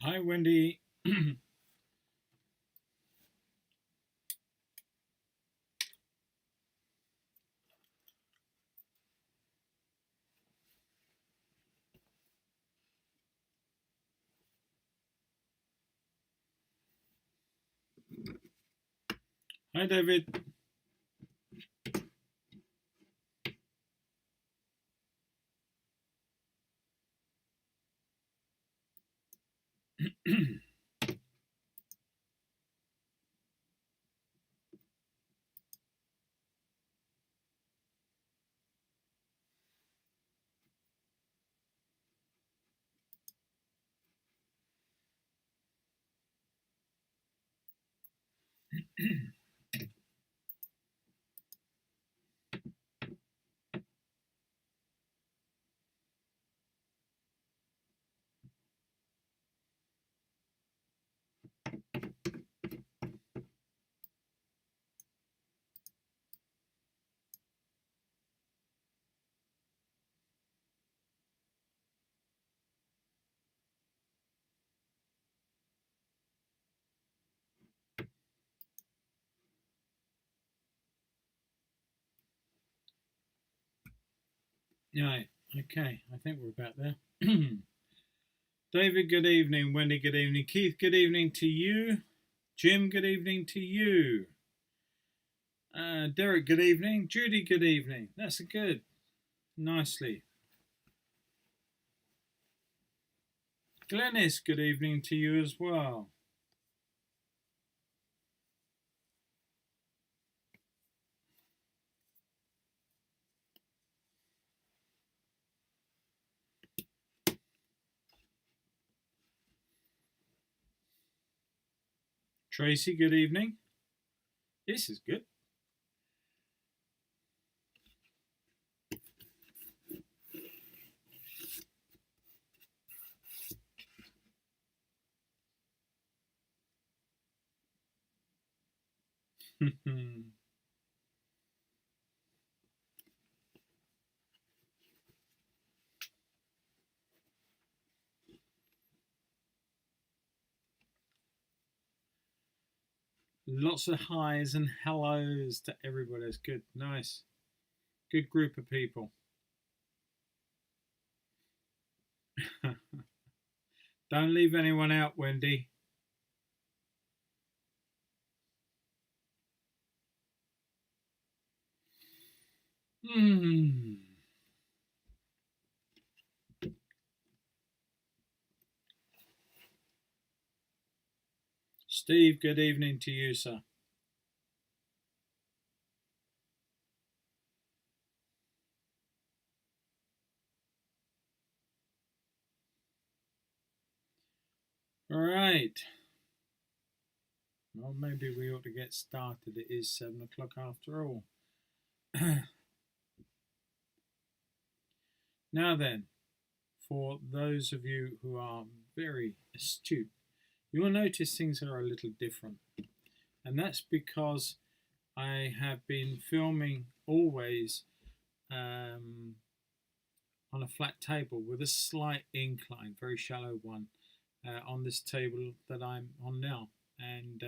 Hi, Wendy. Hi, David. Right, okay, I think we're about there. David, good evening. Wendy, good evening. Keith, good evening to you. Jim, good evening to you. Derek, good evening. Judy, good evening. That's good. Nicely. Glennis, good evening to you as well. Tracy, good evening. This is good. Lots of highs and hellos to everybody. It's good. Nice. Good group of people. Don't leave anyone out, Wendy. Steve, good evening to you, sir. All right. Well, maybe we ought to get started. It is 7 o'clock after all. Now then, for those of you who are very astute, you will notice things are a little different. And that's because I have been filming always on a flat table with a slight incline, very shallow one, on this table that I'm on now. And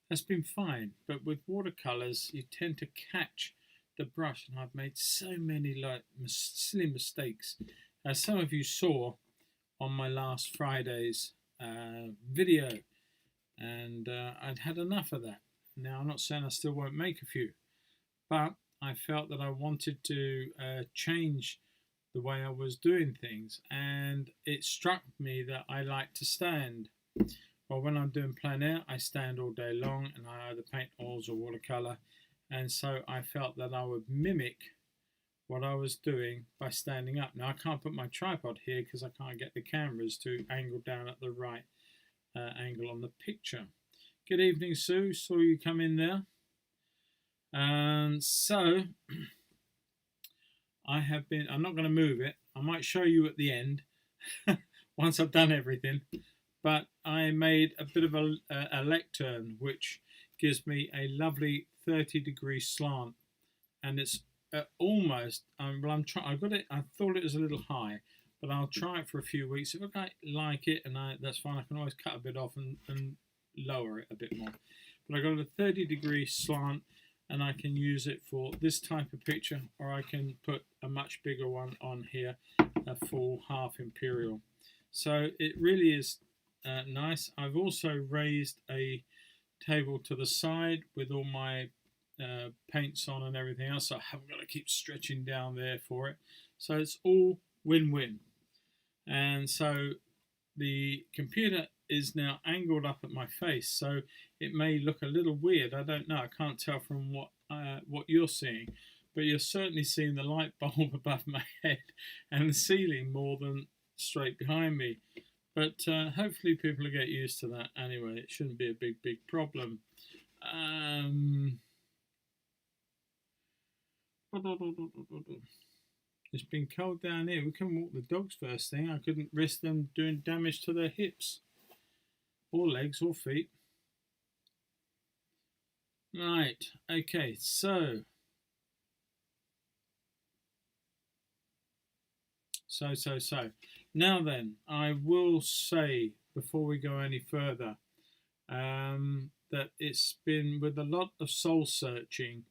that's been fine. But with watercolors, you tend to catch the brush, and I've made so many silly mistakes. As some of you saw on my last Friday's video, and I'd had enough of that. Now, I'm not saying I still won't make a few, but I felt that I wanted to change the way I was doing things, and it struck me that I like to stand. Well, when I'm doing plein air, I stand all day long, and I either paint oils or watercolor, and so I felt that I would mimic what I was doing by standing up. Now, I can't put my tripod here because I can't get the cameras to angle down at the right angle on the picture. Good evening, Sue. Saw you come in there. And so I'm not going to move it. I might show you at the end once I've done everything. But I made a bit of a lectern, which gives me a lovely 30-degree slant. And it's almost, I thought it was a little high. but I'll try it for a few weeks. If I like it, and that's fine, I can always cut a bit off and lower it a bit more. But I got a 30-degree slant, and I can use it for this type of picture, or I can put a much bigger one on here, a full half imperial. So it really is nice. I've also raised a table to the side with all my paints on and everything else, so I haven't got to keep stretching down there for it. So it's all win-win. And so the computer is now angled up at my face, so it may look a little weird. I don't know. I can't tell from what you're seeing, but you're certainly seeing the light bulb above my head and the ceiling more than straight behind me. But hopefully people will get used to that anyway. It shouldn't be a big problem. It's been cold down here. We couldn't walk the dogs first thing. I couldn't risk them doing damage to their hips or legs or feet. Right, okay, so now then, I will say before we go any further that it's been with a lot of soul searching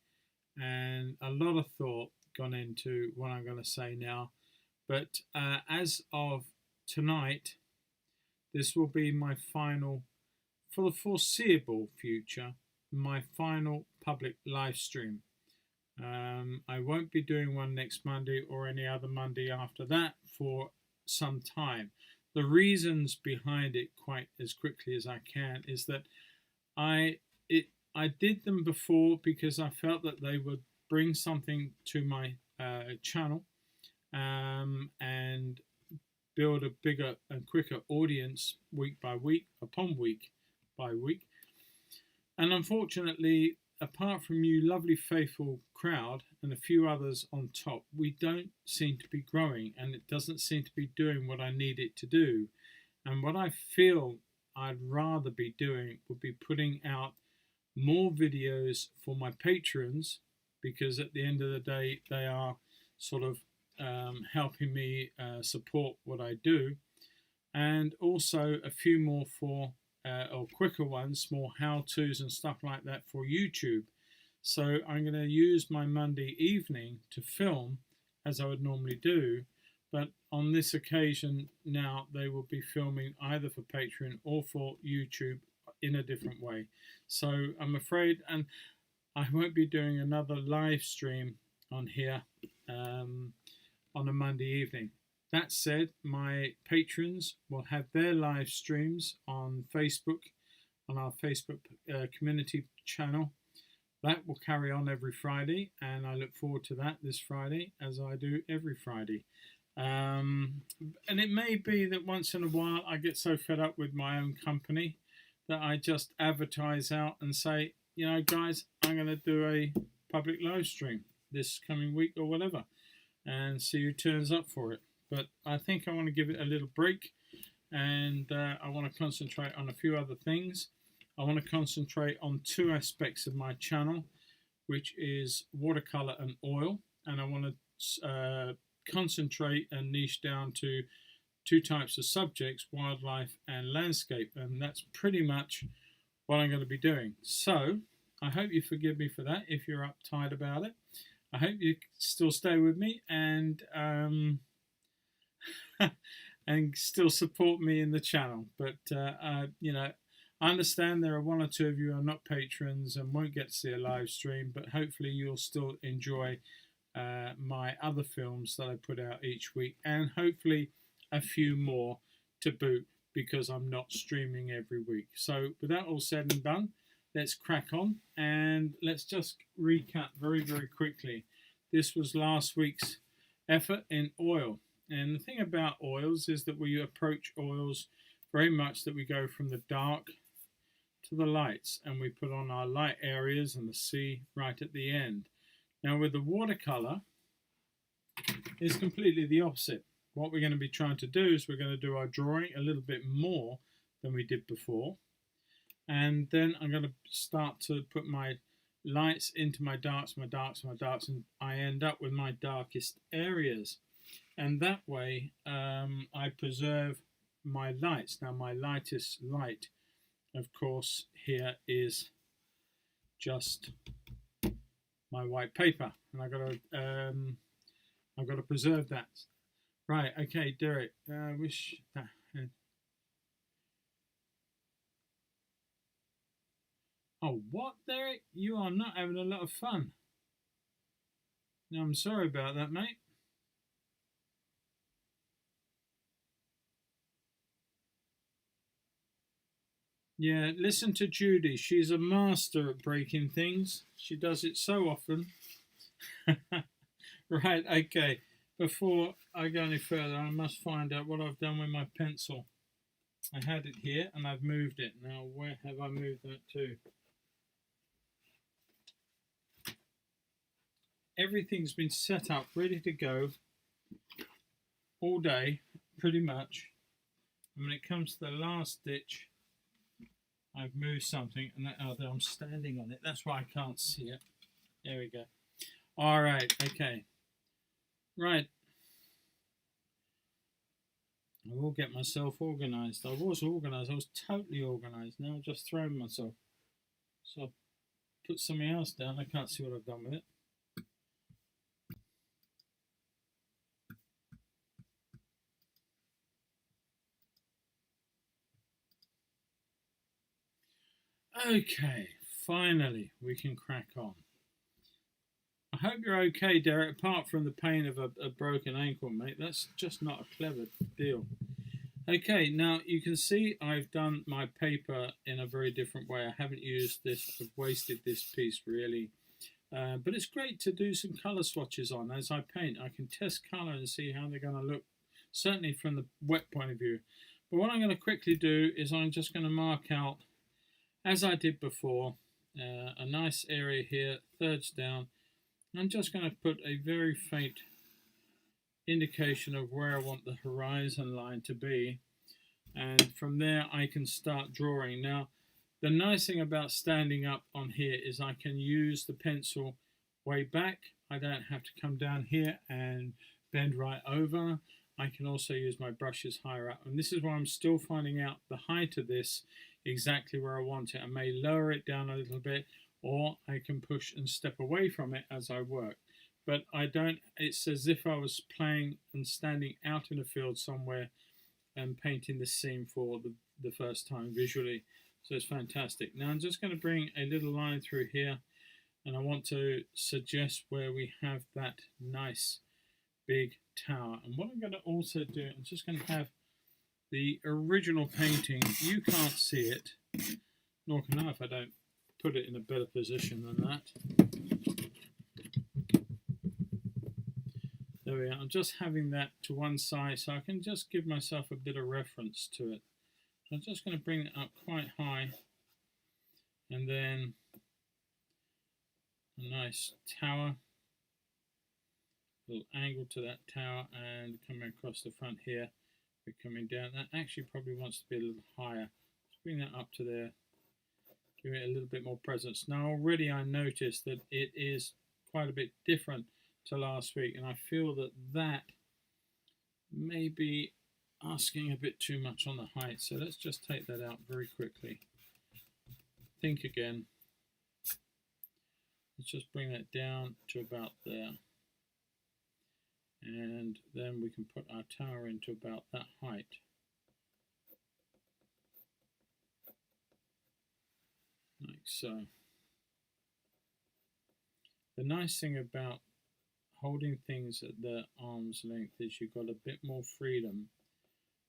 and a lot of thought gone into what I'm going to say now. But as of tonight, this will be my final, for the foreseeable future, my final public live stream. I won't be doing one next Monday or any other Monday after that for some time. The reasons behind it, quite as quickly as I can, is that I did them before because I felt that they would bring something to my channel and build a bigger and quicker audience week by week upon week by week. And unfortunately, apart from you lovely faithful crowd and a few others on top, we don't seem to be growing, and it doesn't seem to be doing what I need it to do. And what I feel I'd rather be doing would be putting out more videos for my patrons, because at the end of the day they are sort of helping me support what I do, and also a few more for or quicker ones, more how-tos and stuff like that for YouTube. So I'm going to use my Monday evening to film as I would normally do, but on this occasion now they will be filming either for Patreon or for YouTube in a different way. So I'm afraid, and I won't be doing another live stream on here on a Monday evening. That said, my patrons will have their live streams on Facebook, on our Facebook community channel. That will carry on every Friday, and I look forward to that this Friday, as I do every Friday. And it may be that once in a while I get so fed up with my own company that I just advertise out and say, you know, guys, I'm going to do a public live stream this coming week or whatever, and see who turns up for it. But I think I want to give it a little break, and I want to concentrate on a few other things. I want to concentrate on two aspects of my channel, which is watercolor and oil, and I want to concentrate and niche down to two types of subjects, wildlife and landscape, and that's pretty much what I'm going to be doing. So I hope you forgive me for that if you're uptight about it. I hope you still stay with me and and still support me in the channel. But you know, I understand there are one or two of you who are not patrons and won't get to see a live stream, but hopefully you'll still enjoy my other films that I put out each week, and hopefully a few more to boot, because I'm not streaming every week. So with that all said and done, let's crack on, and let's just recap very quickly. This was last week's effort in oil. And the thing about oils is that we approach oils very much that we go from the dark to the lights, and we put on our light areas and the sea right at the end. Now with the watercolor, it's completely the opposite. What we're going to be trying to do is we're going to do our drawing a little bit more than we did before, and then I'm going to start to put my lights into my darks, and I end up with my darkest areas. and that way I preserve my lights. Now my lightest light, of course, here is just my white paper, and I've got to preserve that. Right, okay, Derek. Wish that. Oh, what, Derek? You are not having a lot of fun. No, I'm sorry about that, mate. Yeah, listen to Judy. She's a master at breaking things. She does it so often. Right, okay. Before I go any further, I must find out what I've done with my pencil. I had it here and I've moved it. Now, where have I moved that to? Everything's been set up, ready to go all day, pretty much. And when it comes to the last stitch, I've moved something, and I'm standing on it. That's why I can't see it. There we go. All right, okay. Right. I will get myself organised. I was organised. I was totally organised. Now I've just thrown myself. So I'll put something else down. I can't see what I've done with it. Okay, finally we can crack on. I hope you're okay, Derek, apart from the pain of a broken ankle, mate. That's just not a clever deal. Okay, now you can see I've done my paper in a very different way. I haven't used this. I've wasted this piece, really. But it's great to do some colour swatches on as I paint. I can test colour and see how they're going to look, certainly from the wet point of view. But what I'm going to quickly do is I'm just going to mark out, as I did before, a nice area here, thirds down. I'm just going to put a very faint indication of where I want the horizon line to be, and from there I can start drawing. Now the nice thing about standing up on here is I can use the pencil way back. I don't have to come down here and bend right over. I can also use my brushes higher up, and this is why I'm still finding out the height of this exactly where I want it. I may lower it down a little bit, or I can push and step away from it as I work. But I don't, it's as if I was playing and standing out in a field somewhere and painting the scene for the first time visually. So it's fantastic. Now I'm just going to bring a little line through here, and I want to suggest where we have that nice big tower. And what I'm going to also do, I'm just going to have the original painting. You can't see it, nor can I if I don't put it in a better position than that. There we are. I'm just having that to one side so I can just give myself a bit of reference to it. I'm just going to bring it up quite high, and then a nice tower, little angle to that tower, and coming across the front here, we're coming down. That actually probably wants to be a little higher. Let's bring that up to there, give it a little bit more presence. Now already I noticed that it is quite a bit different to last week, and I feel that that may be asking a bit too much on the height. So let's just take that out very quickly. Think again. Let's just bring that down to about there, and then we can put our tower into about that height. Like so. The nice thing about holding things at the arm's length is you've got a bit more freedom.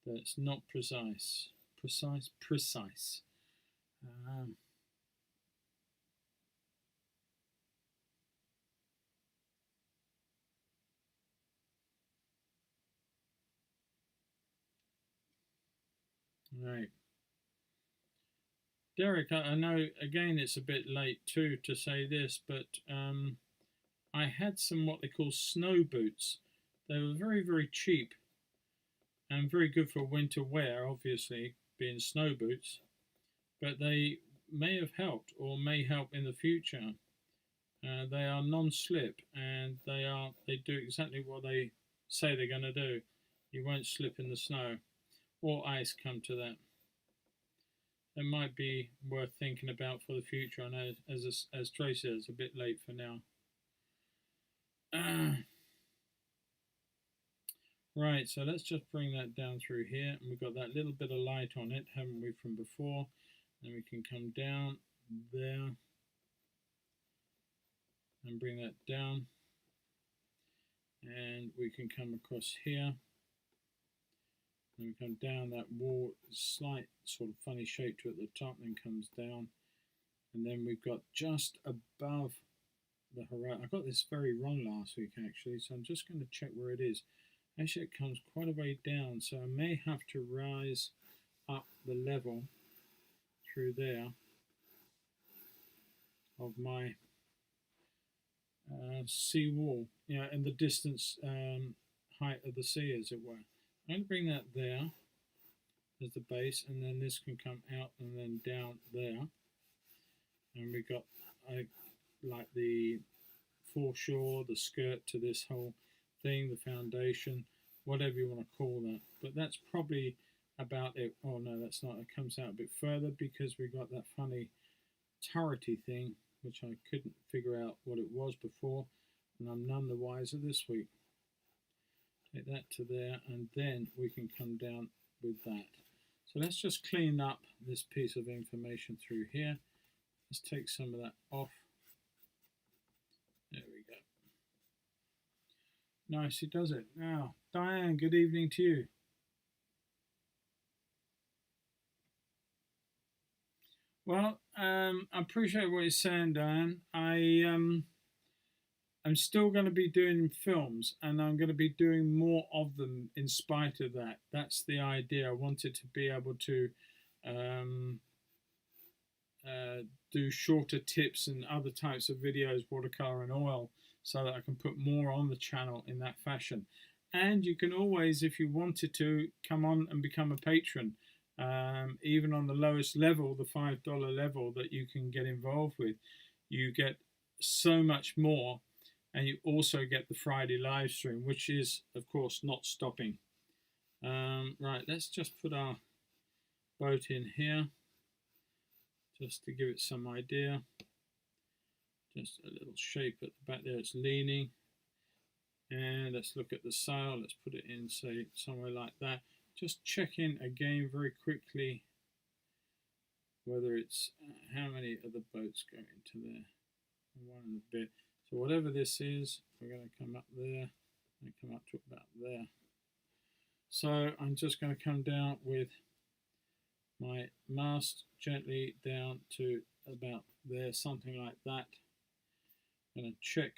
That's not precise. Right. Derek, I know again it's a bit late too to say this, but I had some what they call snow boots. They were very, very cheap and very good for winter wear, obviously, being snow boots, but they may have helped or may help in the future. They are non-slip, and they do exactly what they say they're going to do. You won't slip in the snow or ice come to that. It might be worth thinking about for the future. I know, as Tracy says, it's a bit late for now. Right, so let's just bring that down through here, and we've got that little bit of light on it, haven't we, from before? Then we can come down there and bring that down, and we can come across here, and we come down that wall, slight sort of funny shape to it at the top, then comes down, and then we've got just above the horizon. I got this very wrong last week actually, so I'm just going to check where it is. Actually, it comes quite a way down, so I may have to rise up the level through there of my sea wall, and the distance height of the sea, as it were. I'm going to bring that there as the base, and then this can come out and then down there, and we got like the foreshore, the skirt to this whole thing, the foundation, whatever you want to call that. But that's probably about it. Oh no, that's not. It comes out a bit further because we got that funny turrety thing, which I couldn't figure out what it was before, and I'm none the wiser this week. Take that to there, and then we can come down with that. So let's just clean up this piece of information through here. Let's take some of that off. There we go. Nicely does it. Now, Diane, good evening to you. Well, I appreciate what you're saying, Diane. I'm still going to be doing films, and I'm going to be doing more of them in spite of that. That's the idea. I wanted to be able to do shorter tips and other types of videos, watercolor and oil, so that I can put more on the channel in that fashion. And you can always, if you wanted to, come on and become a patron. Even on the lowest level, the $5 level that you can get involved with, you get so much more, and you also get the Friday live stream, which is, of course, not stopping. Right, let's just put our boat in here, just to give it some idea. Just a little shape at the back there, it's leaning. And let's look at the sail, let's put it in, say, somewhere like that. Just checking again very quickly whether it's, how many of the boats go into there? One and a bit. So whatever this is, we're going to come up there and come up to about there. So I'm just going to come down with my mast gently down to about there, something like that. I'm going to check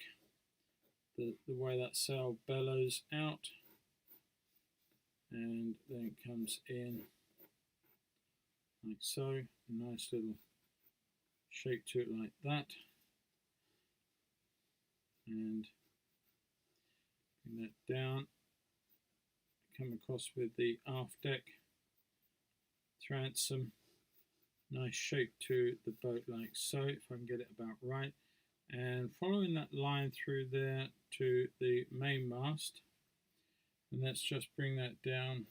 the way that sail bellows out, and then it comes in like so. Nice little shape to it like that, and bring that down, come across with the aft deck transom, nice shape to the boat like so, if I can get it about right, and following that line through there to the main mast, and let's just bring that down,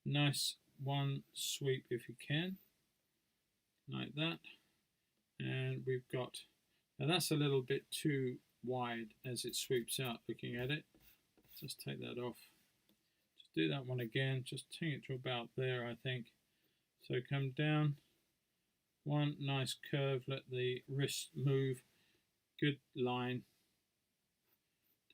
nice one sweep if you can, like that. And we've got, now that's a little bit too wide as it sweeps out looking at it. Just take that off, just do that one again, just take it to about there I think. So come down, one nice curve, let the wrist move, good line,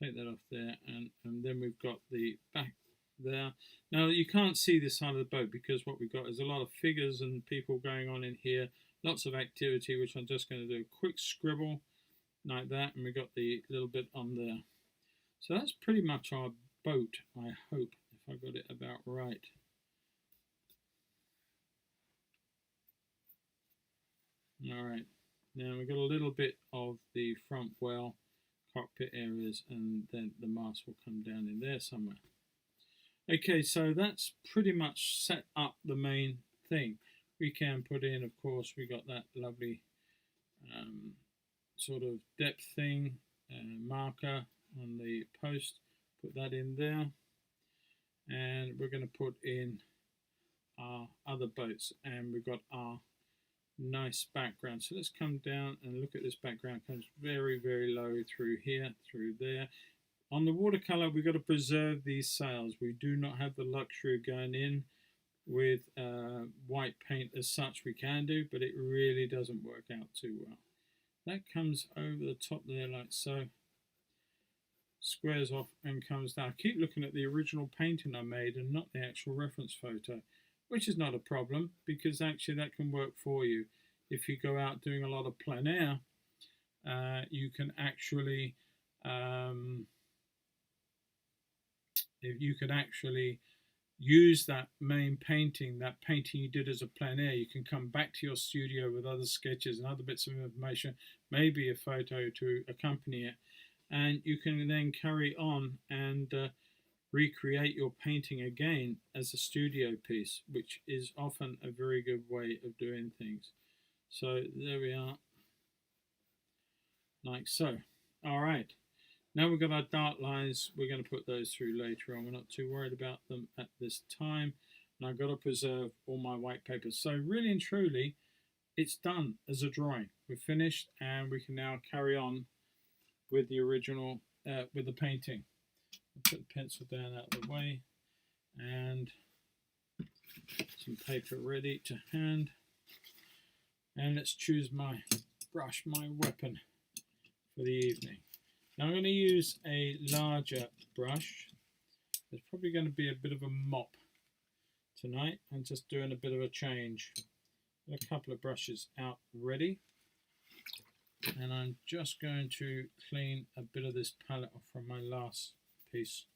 take that off there, and then we've got the back there. Now you can't see this side of the boat because what we've got is a lot of figures and people going on in here, lots of activity, which I'm just going to do a quick scribble like that, and we've got the little bit on there. So that's pretty much our boat, I hope, if I got it about right. Alright, now we've got a little bit of the front well, cockpit areas, and then the mast will come down in there somewhere. Okay, so that's pretty much set up the main thing. We can put in, of course, we got that lovely sort of depth thing, marker on the post. Put that in there, and we're going to put in our other boats, and we've got our nice background. So let's come down and look at this background. Comes very, very low through here, through there. On the watercolor, we've got to preserve these sails. We do not have the luxury of going in with white paint as such. We can do, but it really doesn't work out too well. That comes over the top there like so, squares off and comes down. I keep looking at the original painting I made and not the actual reference photo, which is not a problem, because actually that can work for you. If you go out doing a lot of plein air, you can actually use that main painting, that painting you did as a plein air. You can come back to your studio with other sketches and other bits of information, maybe a photo to accompany it, and you can then carry on and recreate your painting again as a studio piece, which is often a very good way of doing things. So there we are, like so. All right, now we've got our dark lines. We're going to put those through later on. We're not too worried about them at this time, and I've got to preserve all my white papers. So really and truly, it's done as a drawing. We're finished, and we can now carry on with the original, with the painting. I'll put the pencil down out of the way, and some paper ready to hand. And let's choose my brush, my weapon for the evening. Now I'm going to use a larger brush. There's probably going to be a bit of a mop tonight. I'm just doing a bit of a change. Got a couple of brushes out ready. And I'm just going to clean a bit of this palette off from my last piece,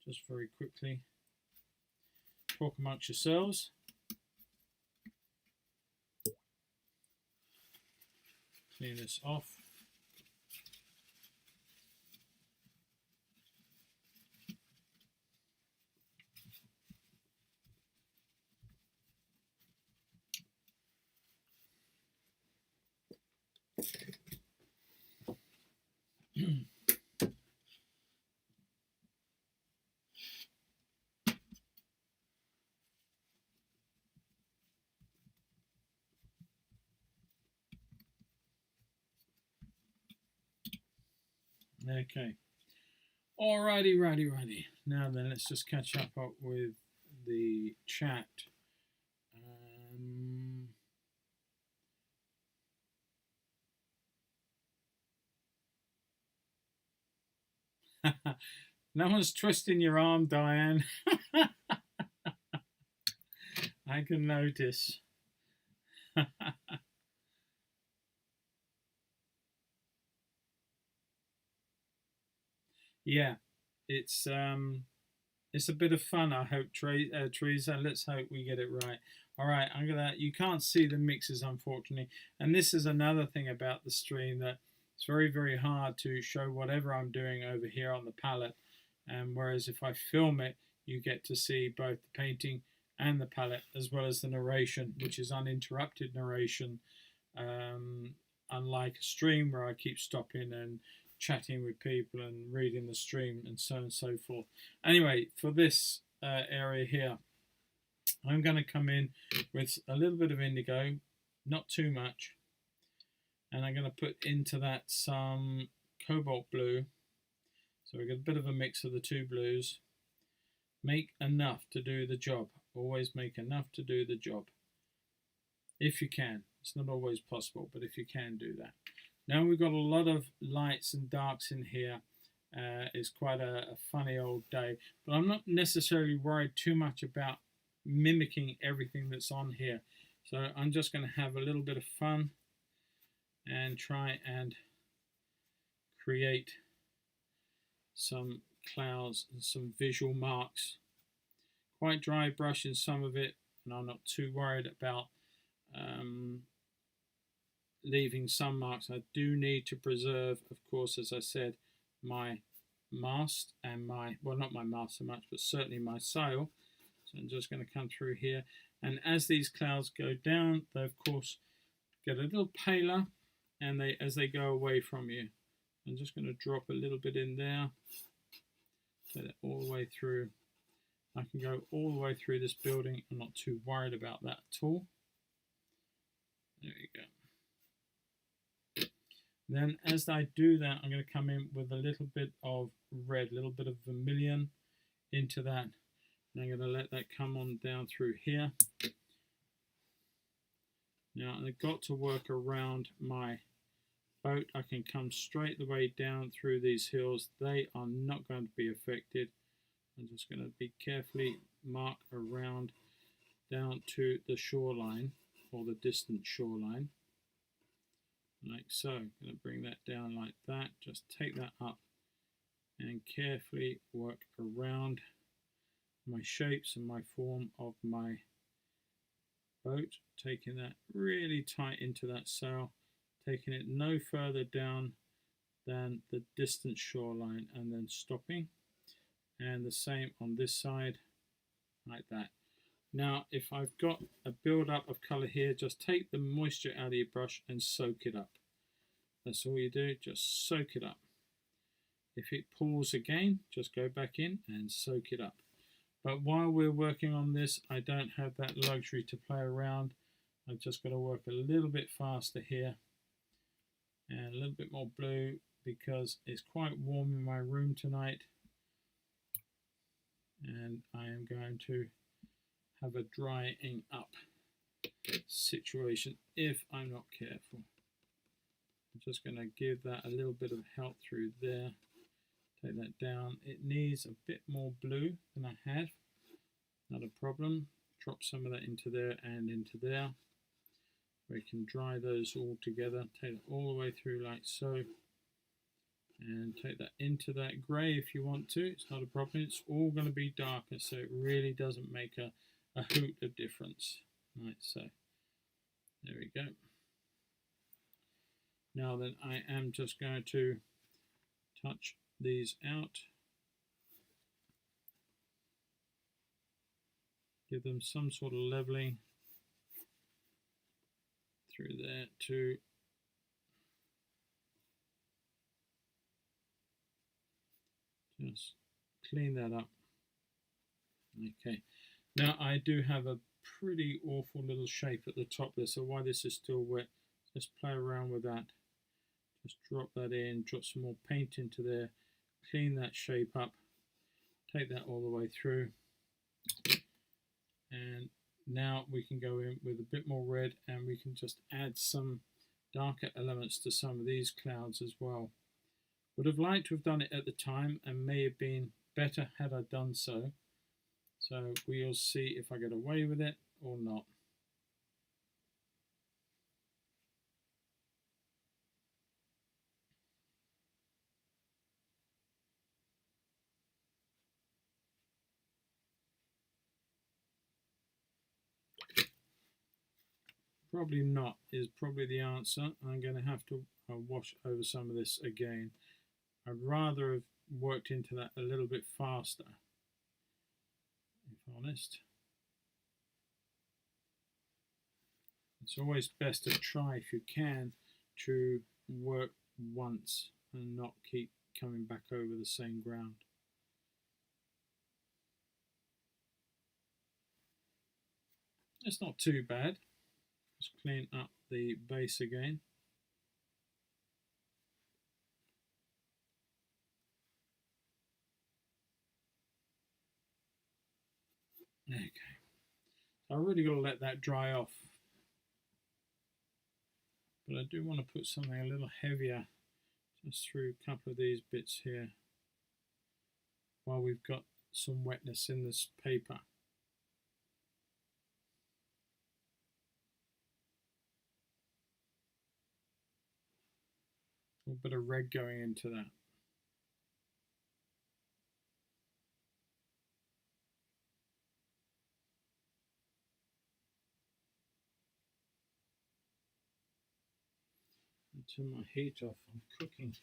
just very quickly. Talk amongst yourselves. Clean this off. Okay. Righty. Now then, let's just catch up with the chat. No one's twisting your arm, Diane. I can notice. Yeah, it's a bit of fun. I hope, Teresa. Let's hope we get it right. All right, I'm gonna. You can't see the mixes, unfortunately, and this is another thing about the stream, that it's very, very hard to show whatever I'm doing over here on the palette. And whereas if I film it, you get to see both the painting and the palette, as well as the narration, which is uninterrupted narration, unlike a stream where I keep stopping and chatting with people and reading the stream and so on and so forth. Anyway, for this area here, I'm going to come in with a little bit of indigo, not too much, and I'm going to put into that some cobalt blue. So we get a bit of a mix of the two blues. Make enough to do the job. Always make enough to do the job. If you can. It's not always possible, but if you can, do that. Now we've got a lot of lights and darks in here. It's quite a funny old day. But I'm not necessarily worried too much about mimicking everything that's on here. So I'm just going to have a little bit of fun and try and create some clouds and some visual marks. Quite dry brush in some of it, and I'm not too worried about leaving some marks. I do need to preserve, of course, as I said, my mast and my, well, not my mast so much, but certainly my sail. So I'm just going to come through here, and as these clouds go down, they of course get a little paler, and as they go away from you. I'm just going to drop a little bit in there Take that all the way through. I can go all the way through this building. I'm not too worried about that at all. There you go. Then as I do that, I'm going to come in with a little bit of red, a little bit of vermilion into that. And I'm going to let that come on down through here. Now I've got to work around my boat. I can come straight the way down through these hills. They are not going to be affected. I'm just going to be carefully mark around down to the shoreline, or the distant shoreline, like so. I'm going to bring that down like that. Just take that up and carefully work around my shapes and my form of my boat, taking that really tight into that sail, taking it no further down than the distant shoreline, and then stopping. And the same on this side, like that. Now if I've got a build up of colour here, just take the moisture out of your brush and soak it up. That's all you do, just soak it up. If it pulls again, just go back in and soak it up. But while we're working on this, I don't have that luxury to play around. I've just got to work a little bit faster here and a little bit more blue, because it's quite warm in my room tonight. And I am going to have a drying up situation if I'm not careful. I'm just going to give that a little bit of help through there. Take that down. It needs a bit more blue than I had. Not a problem. Drop some of that into there and into there. We can dry those all together. Take it all the way through like so. And take that into that grey if you want to. It's not a problem. It's all going to be darker, so it really doesn't make a hoot of difference. Right, so there we go. Now then, I am just going to touch these out. Give them some sort of leveling through there too. Just clean that up. Okay, now I do have a pretty awful little shape at the top there, so while this is still wet, just play around with that. Just drop that in, drop some more paint into there, clean that shape up, take that all the way through. And now we can go in with a bit more red, and we can just add some darker elements to some of these clouds as well. Would have liked to have done it at the time, and may have been better had I done so. So we'll see if I get away with it or not. Probably not is probably the answer. I'm going to have to wash over some of this again. I'd rather have worked into that a little bit faster, if honest. It's always best to try, if you can, to work once and not keep coming back over the same ground. It's not too bad. Just clean up the base again. Okay, I really got to let that dry off, but I do want to put something a little heavier just through a couple of these bits here while we've got some wetness in this paper. A little bit of red going into that. Turn my heat off, I'm cooking.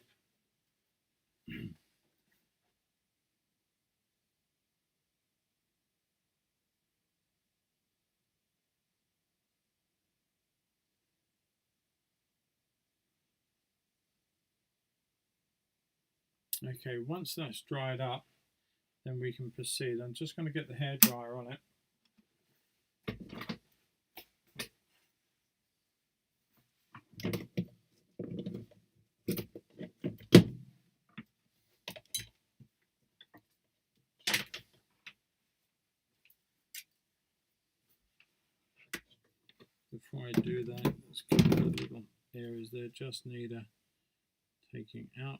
Okay, once that's dried up, then we can proceed. I'm just going to get the hairdryer on it. Before I do that, let's get the little areas there just need a taking out.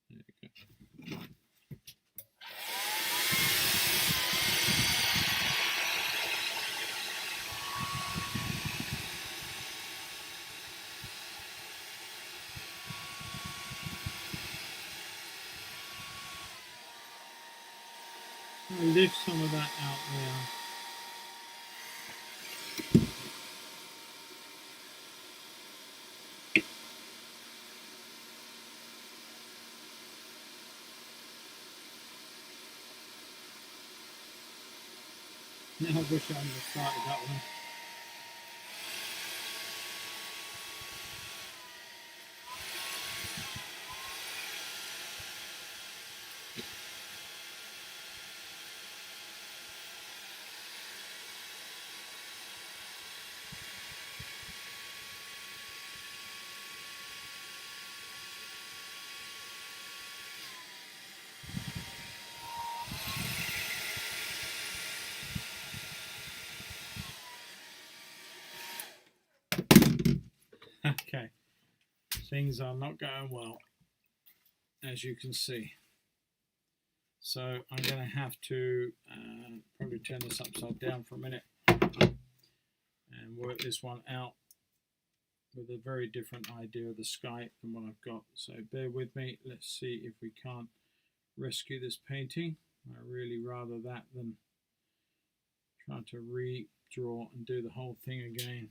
There you go. I'll lift some of that out now. Now I wish I hadn't started that one. Okay, things are not going well, as you can see. So I'm going to have to probably turn this upside down for a minute and work this one out with a very different idea of the sky than what I've got. So bear with me. Let's see if we can't rescue this painting. I really rather that than trying to redraw and do the whole thing again.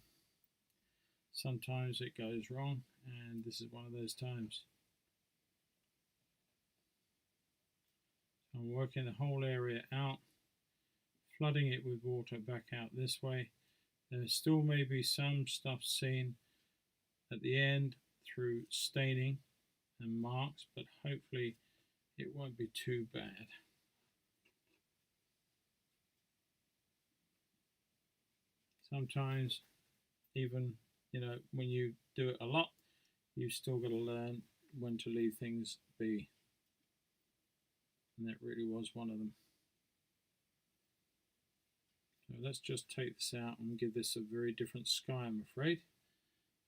Sometimes it goes wrong, and this is one of those times. I'm working the whole area out, flooding it with water back out this way. There still may be some stuff seen at the end through staining and marks, but hopefully it won't be too bad. Sometimes even, you know, when you do it a lot, you've still got to learn when to leave things be. And that really was one of them. So let's just take this out and give this a very different sky, I'm afraid,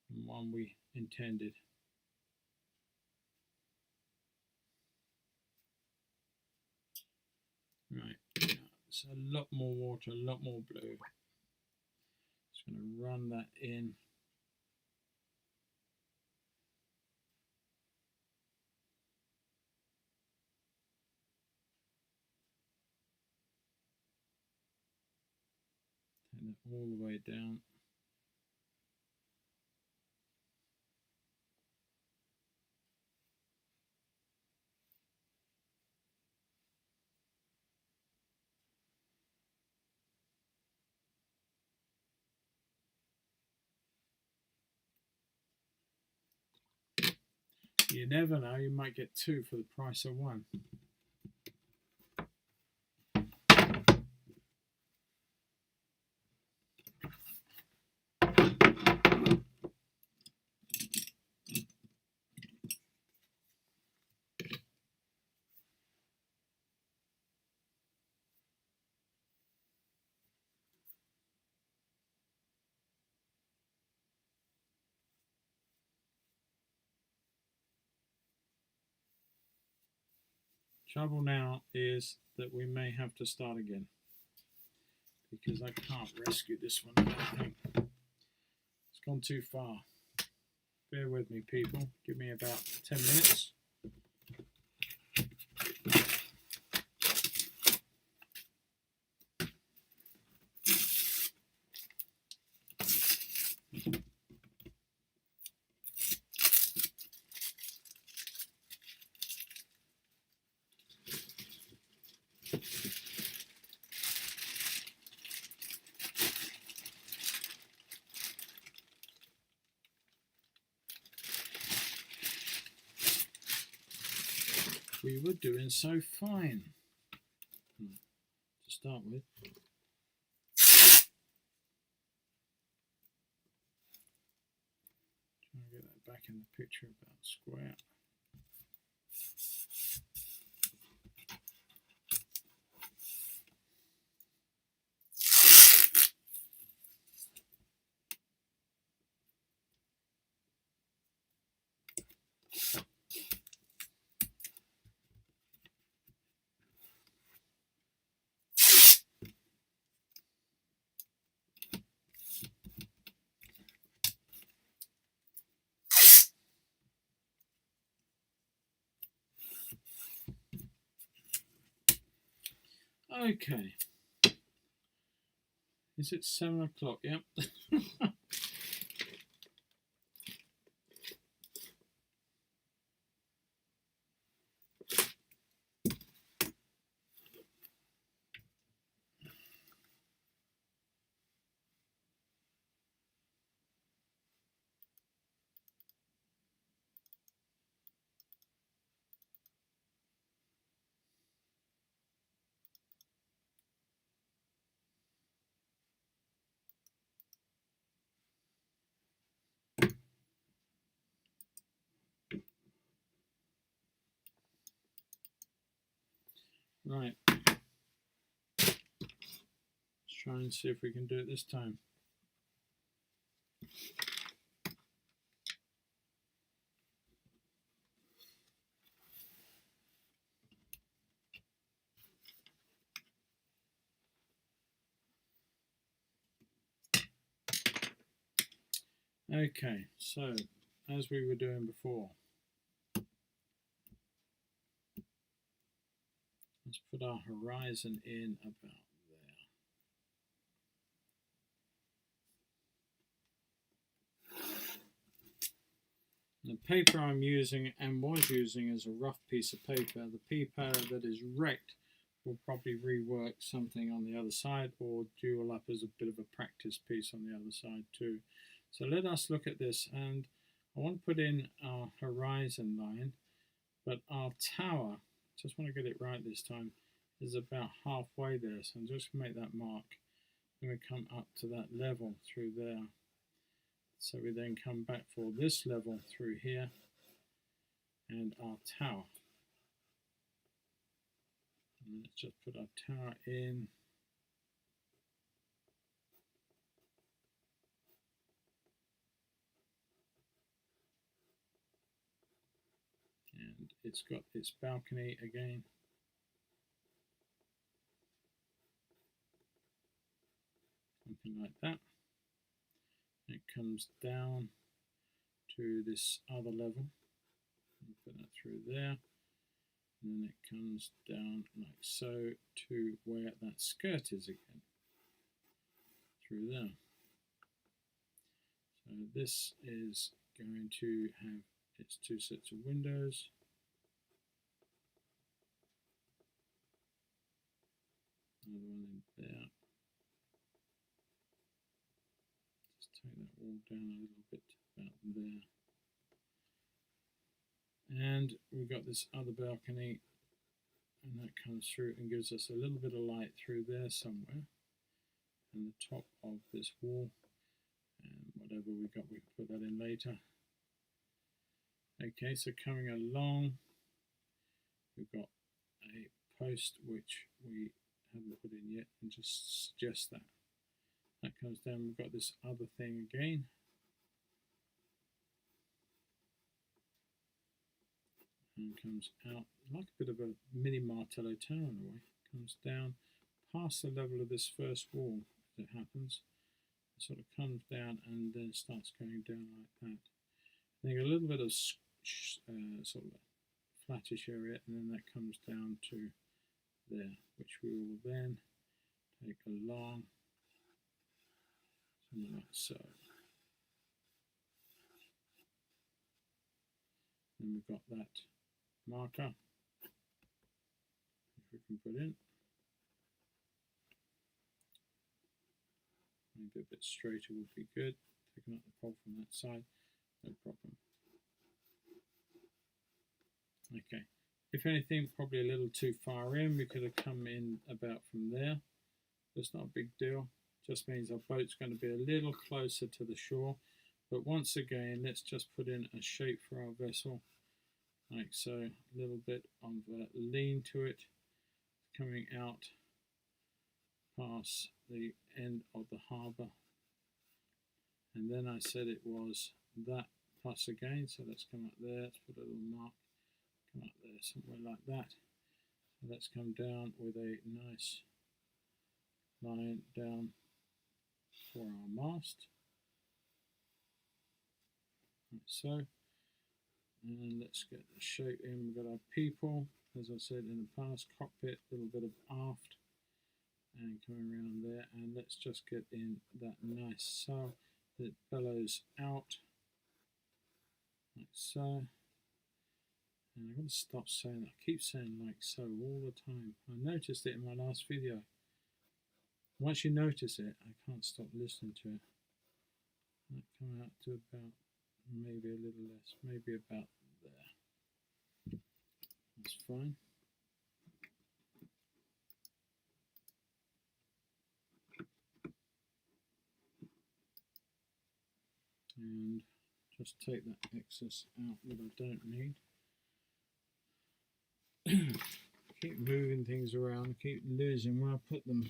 than one we intended. Right, it's a lot more water, a lot more blue. Just going to run that in. Take that all the way down. You never know, you might get two for the price of one. Trouble now is that we may have to start again because I can't rescue this one. I think it's gone too far. Bear with me, people. Give me about 10 minutes. we were doing so fine. To start with. Trying to get that back in the picture about square. Okay. Is it 7 o'clock? Yep. Right. Let's try and see if we can do it this time. Okay, so as we were doing before, let's put our horizon in about there. The paper I'm using and was using is a rough piece of paper. The paper that is wrecked will probably rework something on the other side or dual up as a bit of a practice piece on the other side too. So let us look at this, and I want to put in our horizon line, but our tower, just want to get it right this time, is about halfway there. So I'm just going to make that mark. I'm going to come up to that level through there. So we then come back for this level through here and our tower. And let's just put our tower in. And it's got its balcony again. Something like that. It comes down to this other level. Put that through there. And then it comes down like so to where that skirt is again. Through there. So this is going to have its two sets of windows. Another one in there. Just take that all down a little bit about there. And we've got this other balcony, and that comes through and gives us a little bit of light through there somewhere. And the top of this wall, and whatever we got, we can put that in later. Okay, so coming along, we've got a post which we haven't put in yet, and just suggest that. That comes down, we've got this other thing again. And comes out like a bit of a mini martello tower in a way. Comes down past the level of this first wall as it happens. It sort of comes down and then starts going down like that. I think a little bit of sort of a flattish area, and then that comes down to there, which we will then take along something like so. Then we've got that marker, which we can put in. Maybe a bit straighter would be good. Picking up the pole from that side, no problem. Okay, If anything, probably a little too far in. We could have come in about from there. It's not a big deal. Just means our boat's going to be a little closer to the shore. But once again, let's just put in a shape for our vessel, like so. A little bit of a lean to it, coming out past the end of the harbour. And then I said it was that plus again, so let's come up there, let's put a little mark, come up there somewhere like that. So let's come down with a nice line down for our mast, like so. And let's get the shape in. We've got our people, as I said in the past, cockpit, a little bit of aft, and coming around there. And let's just get in that nice sail that bellows out, like so. And I'm going to stop saying that. I keep saying like so all the time. I noticed it in my last video. Once you notice it, I can't stop listening to it. That come out to about maybe a little less, maybe about there. That's fine. And just take that excess out that I don't need. Keep moving things around, keep losing where I put them.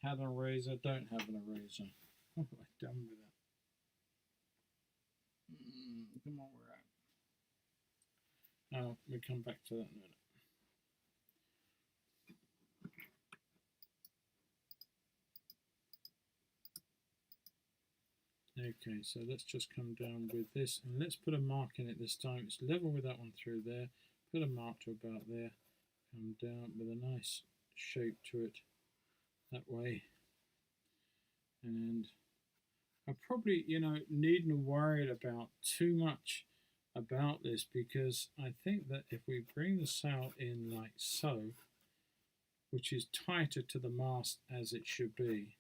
Had an eraser, don't have an eraser. What have I done with that? Come on, we're out. Oh, we'll come back to that in a minute. Okay, so let's just come down with this, and let's put a mark in it this time. It's level with that one through there. Put a mark to about there. Come down with a nice shape to it that way. And I probably, needn't worry about too much about this, because I think that if we bring the sail in like so, which is tighter to the mast as it should be,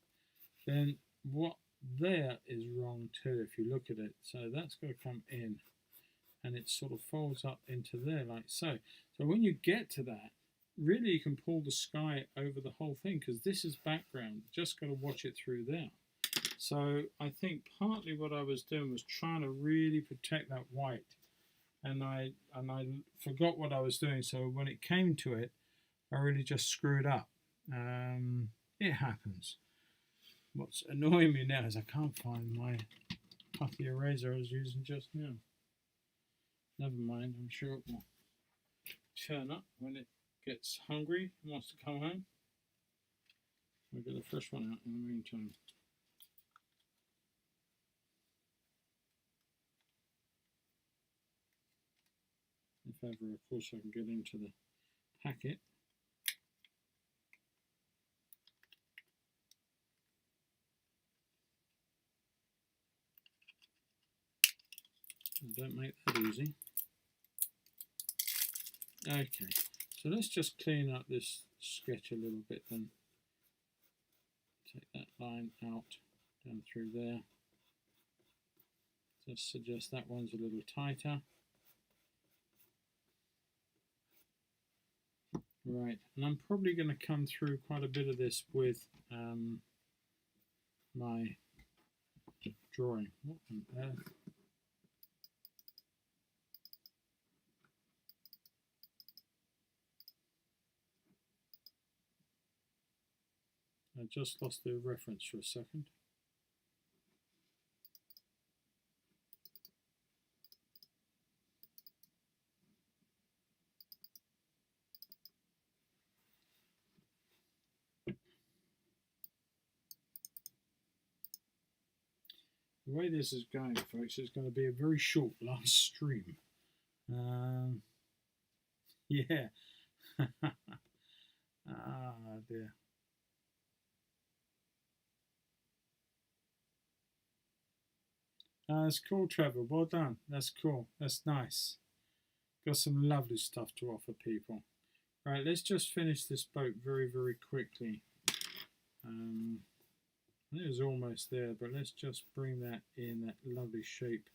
then what there is wrong too if you look at it. So that's got to come in, and it sort of folds up into there like so. So when you get to that, really you can pull the sky over the whole thing, because this is background. Just got to watch it through there. So I think partly what I was doing was trying to really protect that white, and I forgot what I was doing. So when it came to it, I really just screwed up. It happens. What's annoying me now is I can't find my puffy eraser I was using just now. Never mind, I'm sure it will turn up when it gets hungry and wants to come home. We'll get a fresh one out in the meantime. If ever, of course, I can get into the packet. Don't make that easy. Okay, so let's just clean up this sketch a little bit then. Take that line out, down through there. Just suggest that one's a little tighter. Right, and I'm probably going to come through quite a bit of this with my drawing. What on earth? I just lost the reference for a second. The way this is going, folks, is going to be a very short last stream. Yeah. Ah, dear. That's cool, Trevor. Well done. That's cool. That's nice. Got some lovely stuff to offer people. Right, let's just finish this boat very, very quickly. It was almost there, but let's just bring that in, that lovely shape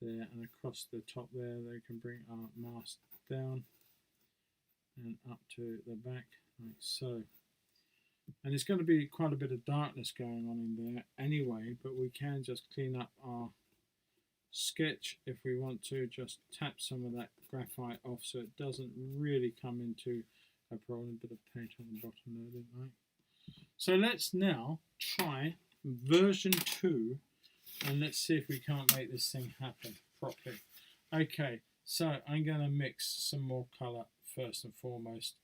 there, and across the top there they can bring our mask down and up to the back like so. And it's going to be quite a bit of darkness going on in there anyway, but we can just clean up our sketch if we want to, just tap some of that graphite off so it doesn't really come into a problem. A bit of paint on the bottom there, didn't I? So let's now try version 2 and let's see if we can't make this thing happen properly. Okay, so I'm going to mix some more colour first and foremost.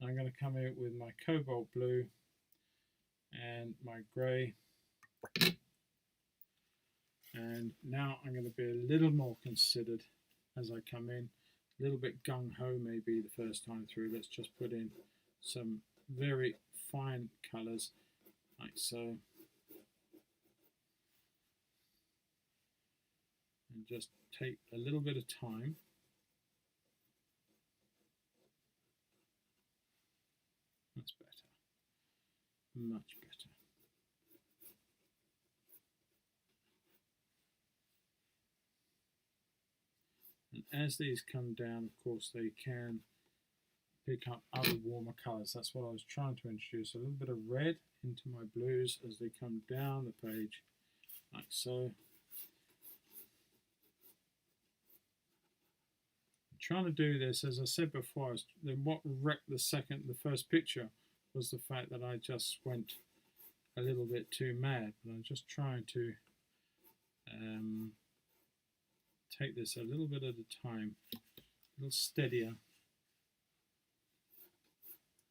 I'm going to come in with my cobalt blue and my grey, and now I'm going to be a little more considered as I come in, a little bit gung-ho maybe the first time through. Let's just put in some very fine colours like so, and just take a little bit of time. That's better, much better. And as these come down, of course, they can pick up other warmer colours. That's what I was trying to introduce, a little bit of red into my blues as they come down the page, like so. I'm trying to do this, as I said before, what wrecked the first picture was the fact that I just went a little bit too mad, but I'm just trying to take this a little bit at a time, a little steadier.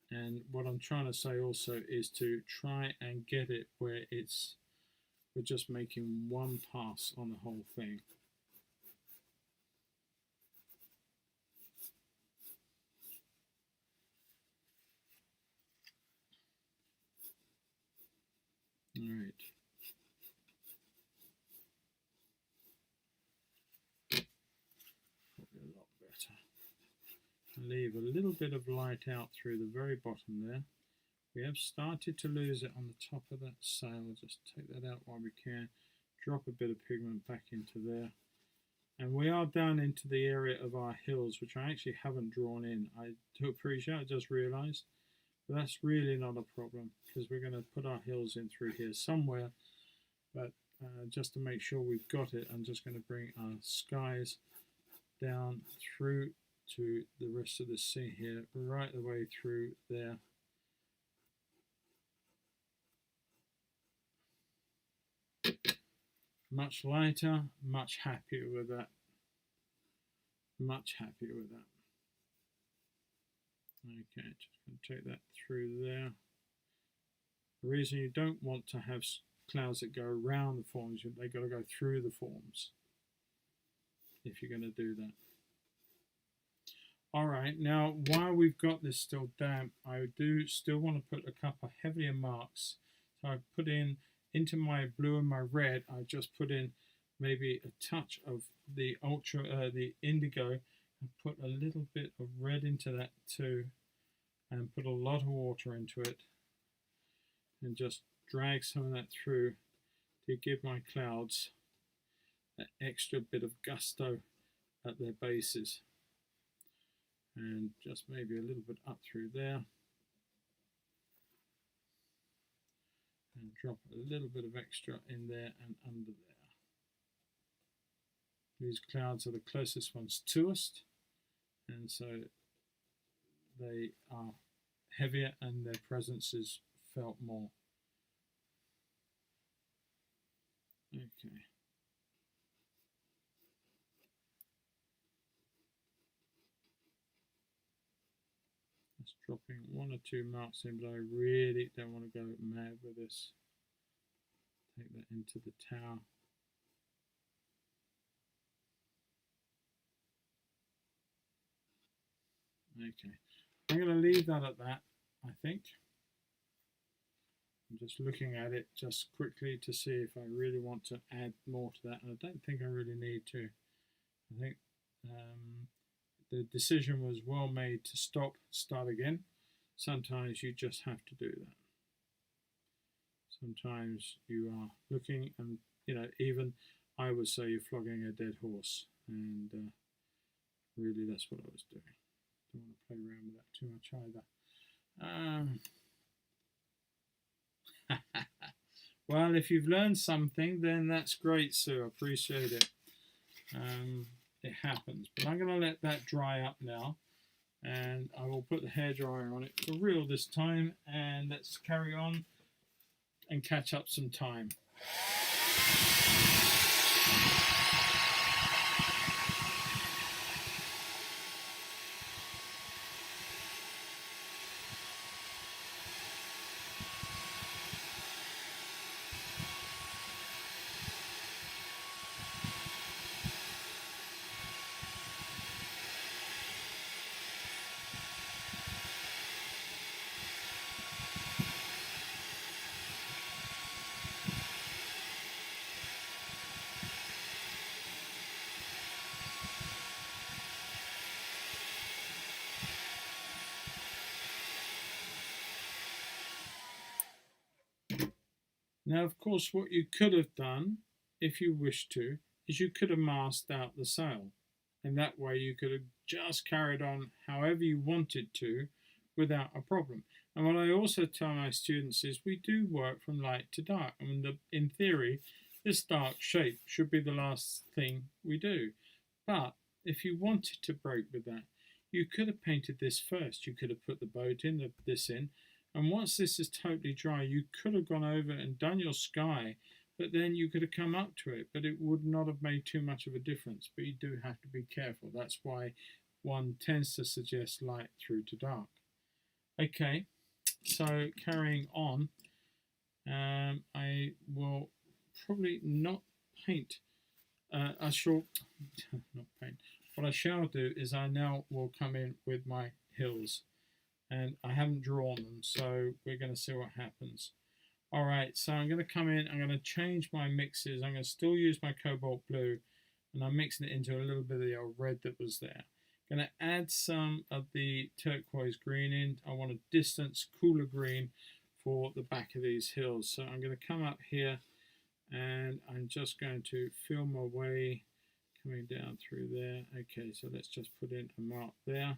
And what I'm trying to say also is to try and get it where we're just making one pass on the whole thing. All right. Probably a lot better. Leave a little bit of light out through the very bottom there. We have started to lose it on the top of that sail. Just take that out while we can. Drop a bit of pigment back into there. And we are down into the area of our hills, which I actually haven't drawn in. I do appreciate, I just realised. But that's really not a problem, because we're going to put our hills in through here somewhere. But just to make sure we've got it, I'm just going to bring our skies down through to the rest of the sea here, right the way through there. Much lighter, much happier with that. Much happier with that. Okay, just going to take that through there. The reason you don't want to have clouds that go around the forms, they've got to go through the forms if you're going to do that. Alright, now while we've got this still damp, I do still want to put a couple of heavier marks. So I put into my blue and my red, I just put in maybe a touch of the the indigo, and put a little bit of red into that too, and put a lot of water into it, and just drag some of that through to give my clouds that extra bit of gusto at their bases. And just maybe a little bit up through there, and drop a little bit of extra in there and under there. These clouds are the closest ones to us, and so they are heavier and their presence is felt more. Okay. Just dropping one or two marks in, but I really don't want to go mad with this. Take that into the tower. Okay, I'm going to leave that at that, I think. I'm just looking at it just quickly to see if I really want to add more to that, and I don't think I really need to. I think the decision was well made to start again. Sometimes you just have to do that. Sometimes you are looking, and even I would say you're flogging a dead horse, and really that's what I was doing. Don't want to play around with that too much either. Well, if you've learned something, then that's great, Sue. I appreciate it. It happens. But I'm going to let that dry up now, and I will put the hairdryer on it for real this time, and let's carry on and catch up some time. Now, of course, what you could have done, if you wished to, is you could have masked out the sail. And that way you could have just carried on however you wanted to without a problem. And what I also tell my students is we do work from light to dark. I mean, in theory, this dark shape should be the last thing we do. But if you wanted to break with that, you could have painted this first. You could have put the boat in, this in, and once this is totally dry, you could have gone over and done your sky, but then you could have come up to it, but it would not have made too much of a difference. But you do have to be careful. That's why one tends to suggest light through to dark. Okay, so carrying on, I will probably not paint. I shall not paint. What I shall do is I now will come in with my hills. And I haven't drawn them, so we're going to see what happens. Alright, so I'm going to come in, I'm going to change my mixes. I'm going to still use my cobalt blue, and I'm mixing it into a little bit of the old red that was there. I'm going to add some of the turquoise green in. I want a distance, cooler green for the back of these hills. So I'm going to come up here, and I'm just going to feel my way coming down through there. Okay, so let's just put in a mark there.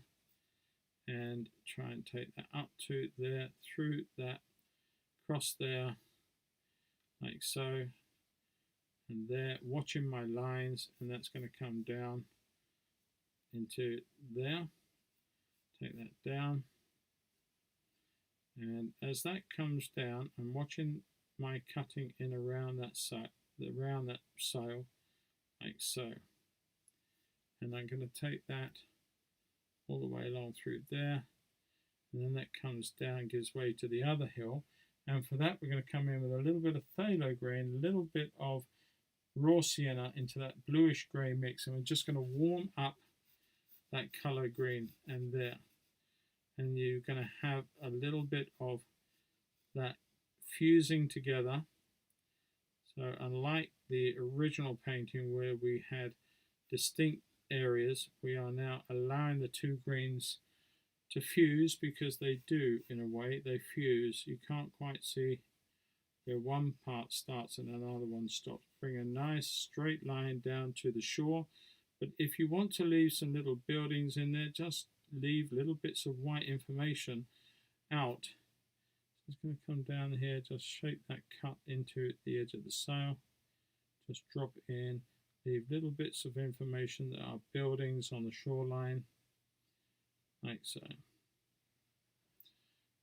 And try and take that up to there, through that, across there, like so, and there, watching my lines, and that's going to come down into there. Take that down, and as that comes down, I'm watching my cutting in around that sail, like so, and I'm going to take that all the way along through there, and then that comes down, gives way to the other hill, and for that we're going to come in with a little bit of phthalo green, a little bit of raw sienna into that bluish grey mix, and we're just going to warm up that colour green and there, and you're going to have a little bit of that fusing together. So unlike the original painting where we had distinct areas, we are now allowing the two greens to fuse, because they do, in a way, they fuse. You can't quite see where one part starts and another one stops. Bring a nice straight line down to the shore, but if you want to leave some little buildings in there, just leave little bits of white information out. Just going to come down here, just shape that cut into the edge of the sail, just drop in, leave little bits of information that are buildings on the shoreline, like so,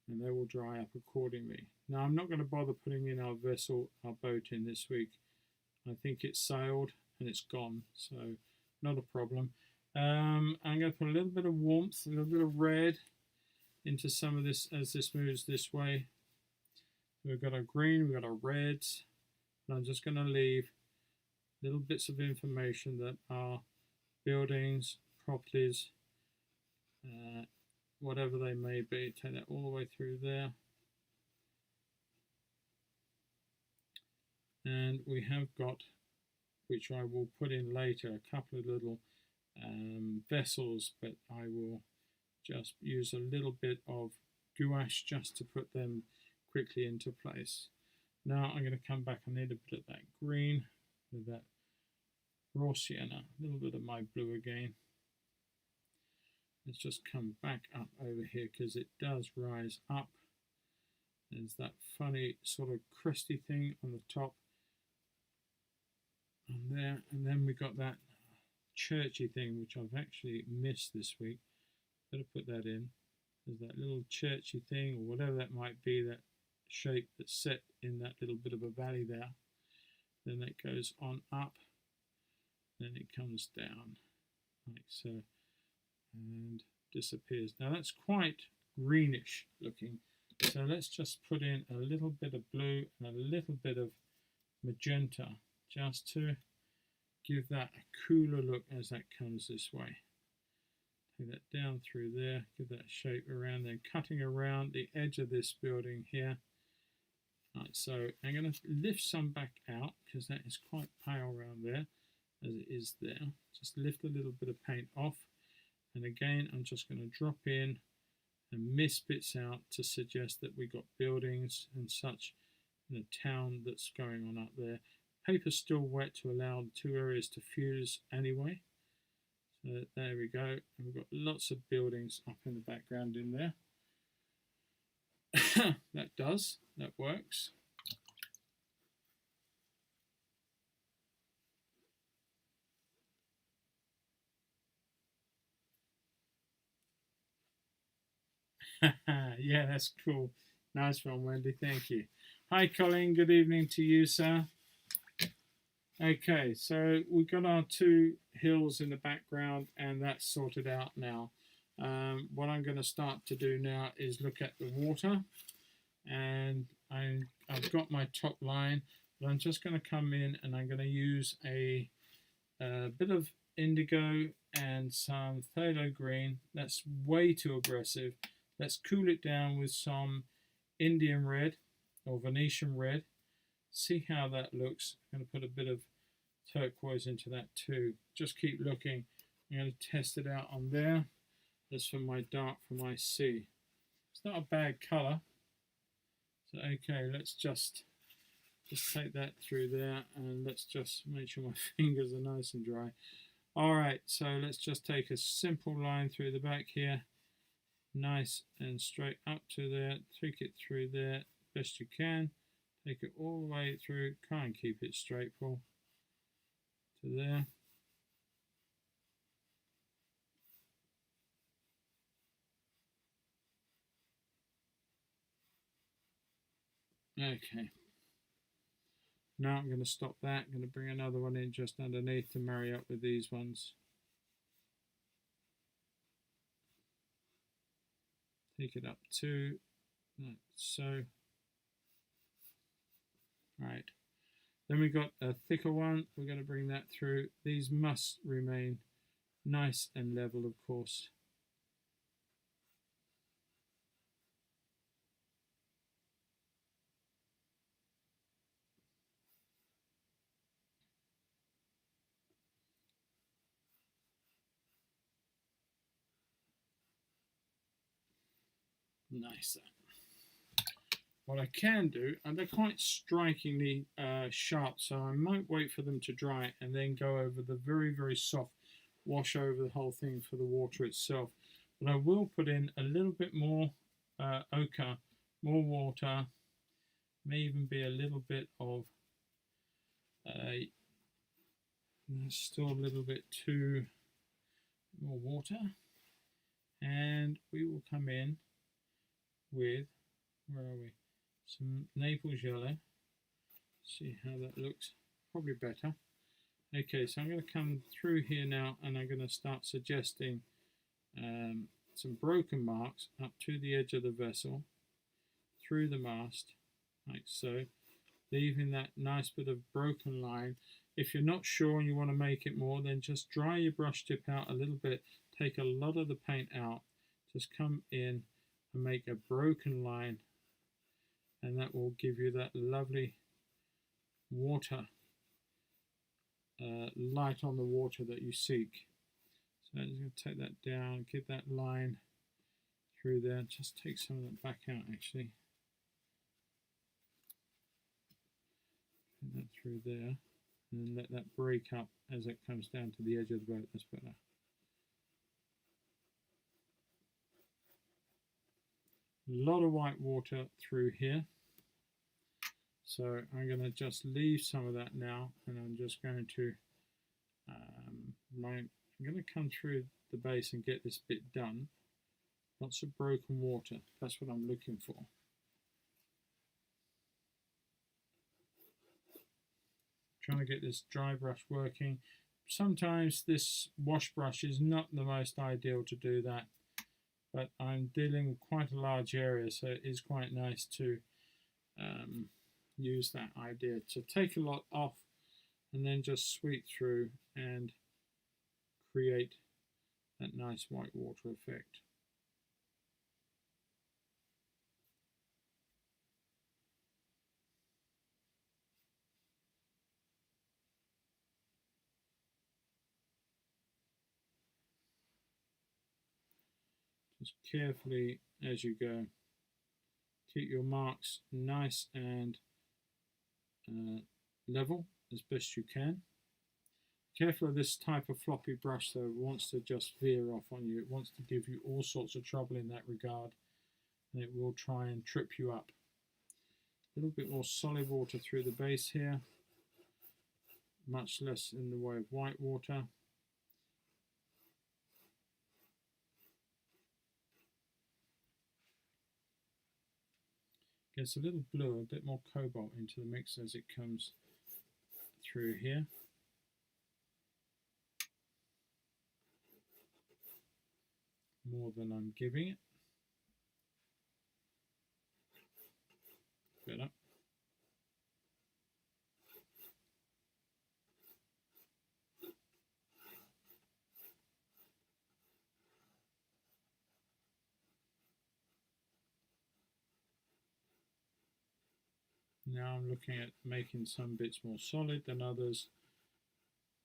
and they will dry up accordingly. Now I'm not going to bother putting in our vessel, our boat in this week. I think it's sailed and it's gone, so not a problem. I'm going to put a little bit of warmth, a little bit of red into some of this as this moves this way. We've got our green, we've got our reds, and I'm just going to leave little bits of information that are buildings, properties, whatever they may be. Take that all the way through there. And we have got, which I will put in later, a couple of little vessels, but I will just use a little bit of gouache just to put them quickly into place. Now I'm going to come back, I need a bit of that green with that raw sienna, a little bit of my blue again. Let's just come back up over here because it does rise up. There's that funny sort of cresty thing on the top and there, and then we got that churchy thing which I've actually missed this week. Better put that in. There's that little churchy thing, or whatever that might be, that shape that's set in that little bit of a valley there. Then that goes on up, then it comes down like so and disappears. Now that's quite greenish looking, so let's just put in a little bit of blue and a little bit of magenta just to give that a cooler look as that comes this way. Take that down through there, give that shape around, then cutting around the edge of this building here. Right, so I'm going to lift some back out because that is quite pale around there as it is there. Just lift a little bit of paint off, and again I'm just going to drop in and miss bits out to suggest that we got buildings and such in a town that's going on up there. Paper's still wet to allow the two areas to fuse anyway. So there we go, and we've got lots of buildings up in the background in there. That works. Yeah, that's cool. Nice one, Wendy, thank you. Hi Colin, good evening to you, sir. Okay, so we've got our two hills in the background and that's sorted out now. What I'm going to start to do now is look at the water, and I've got my top line, but I'm just going to come in and I'm going to use a bit of indigo and some phthalo green. That's way too aggressive. Let's cool it down with some Indian red or Venetian red. See how that looks. I'm going to put a bit of turquoise into that too. Just keep looking. I'm going to test it out on there. That's for my dark for my sea. It's not a bad colour. So okay, let's just take that through there, and let's just make sure my fingers are nice and dry. Alright, so let's just take a simple line through the back here. Nice and straight up to there. Take it through there best you can. Take it all the way through. Try and keep it straight, Paul. To there. Okay. Now I'm going to stop that. I'm going to bring another one in just underneath to marry up with these ones. Take it up to like so. Right. Then we've got a thicker one. We're going to bring that through. These must remain nice and level, of course. Nicer. What I can do, and they're quite strikingly sharp, so I might wait for them to dry and then go over the very, very soft wash over the whole thing for the water itself. But I will put in a little bit more ochre, more water, may even be a little bit of still a little bit too more water, and we will come in with, where are we, some Naples yellow. See how that looks, probably better. Okay, so I'm going to come through here now, and I'm going to start suggesting some broken marks up to the edge of the vessel, through the mast, like so, leaving that nice bit of broken line. If you're not sure and you want to make it more, then just dry your brush tip out a little bit, take a lot of the paint out, just come in and make a broken line, and that will give you that lovely water, light on the water that you seek. So I'm just going to take that down, get that line through there, just take some of that back out actually. Put that through there. and then let that break up as it comes down to the edge of the boat. That's better. A lot of white water through here, so I'm going to just leave some of that now, and I'm just going to I'm going to come through the base and get this bit done. Lots of broken water, that's what I'm looking for. Trying to get this dry brush working. Sometimes this wash brush is not the most ideal to do that, but I'm dealing with quite a large area, so it is quite nice to use that idea to take a lot off and then just sweep through and create that nice white water effect. Just carefully as you go. Keep your marks nice and level as best you can. Careful of this type of floppy brush though, it wants to just veer off on you. It wants to give you all sorts of trouble in that regard, and it will try and trip you up. A little bit more solid water through the base here, much less in the way of white water. Gets a little blue, a bit more cobalt into the mix as it comes through here. More than I'm giving it. Better. Now I'm looking at making some bits more solid than others,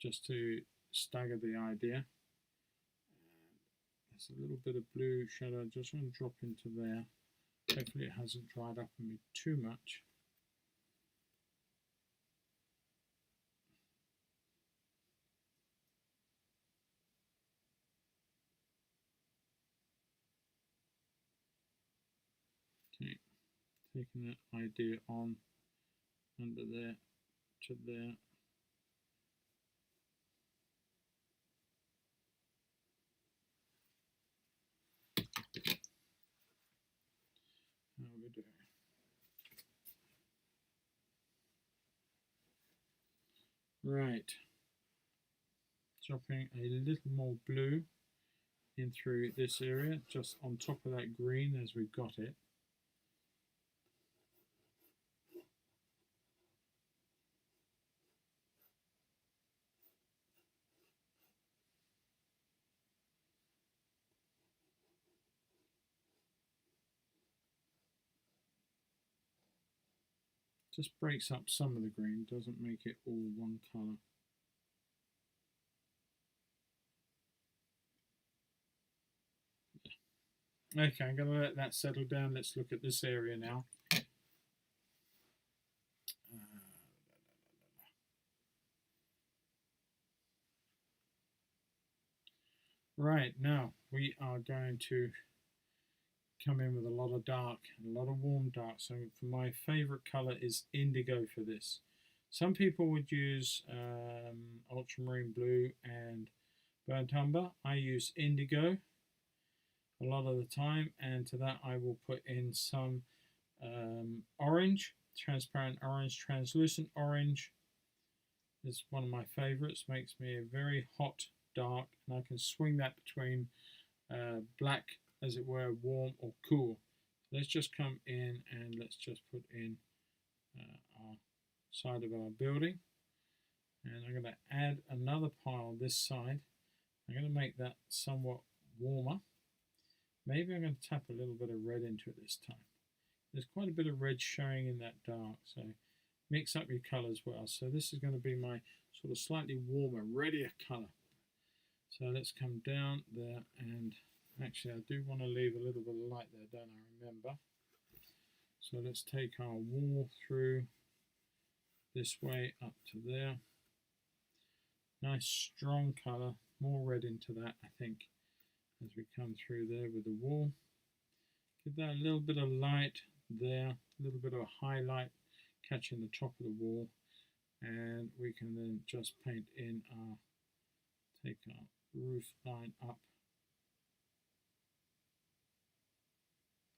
just to stagger the idea. There's a little bit of blue shadow, just want to drop into there. Hopefully it hasn't dried up on me too much. Okay, taking that idea on under there to there. How we doing? Right, dropping a little more blue in through this area, just on top of that green as we got it. Just breaks up some of the green, doesn't make it all one colour. Okay, I'm going to let that settle down. Let's look at this area now. Right, now we are going to come in with a lot of dark, a lot of warm dark. So for my favourite colour is indigo for this. Some people would use ultramarine blue and burnt umber. I use indigo a lot of the time, and to that I will put in some orange, transparent orange, translucent orange. Is one of my favourites, makes me a very hot dark, and I can swing that between black, as it were, warm or cool. Let's just come in and let's just put in our side of our building, and I'm going to add another pile this side. I'm going to make that somewhat warmer. Maybe I'm going to tap a little bit of red into it this time. There's quite a bit of red showing in that dark, so mix up your colours well. So this is going to be my sort of slightly warmer, reddier colour. So let's come down there, and actually I do want to leave a little bit of light there, don't I, remember? So let's take our wall through this way up to there. Nice strong colour, more red into that I think as we come through there with the wall. Give that a little bit of light there, a little bit of a highlight catching the top of the wall, and we can then just paint in our, take our roof line up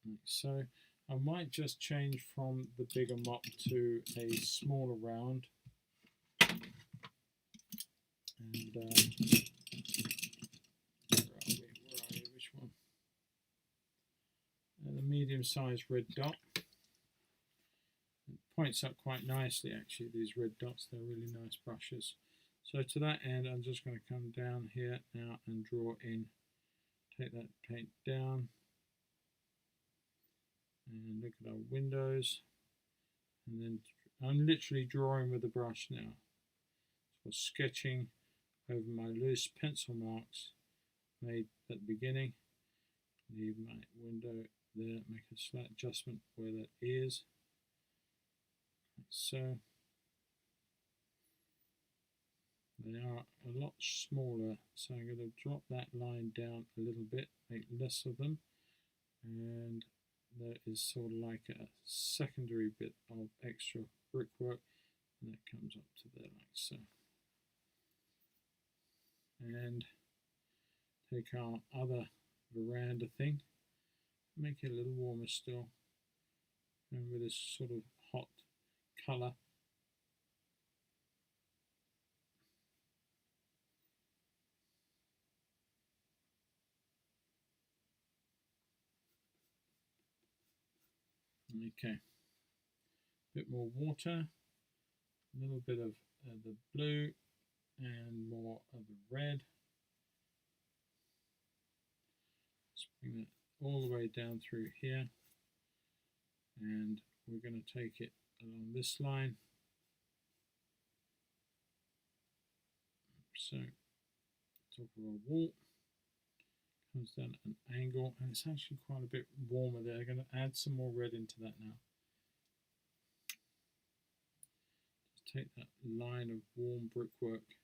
like so. I might just change from the bigger mop to a smaller round, and where are we? Which one? The medium-sized red dot. It points up quite nicely actually, these red dots, they're really nice brushes. So to that end I'm just going to come down here now and draw in, take that paint down and look at our windows, and then I'm literally drawing with the brush now. So sketching over my loose pencil marks made at the beginning, leave my window there, make a slight adjustment where that is, like so. They are a lot smaller, so I'm going to drop that line down a little bit, make less of them, and there is sort of like a secondary bit of extra brickwork, and that comes up to there like so. And take our other veranda thing, make it a little warmer still, and with this sort of hot colour. Okay, a bit more water, a little bit of the blue and more of the red. Let's bring that all the way down through here, and we're going to take it along this line. So top of our wall comes down at an angle, and it's actually quite a bit warmer there. I'm going to add some more red into that now. Just take that line of warm brickwork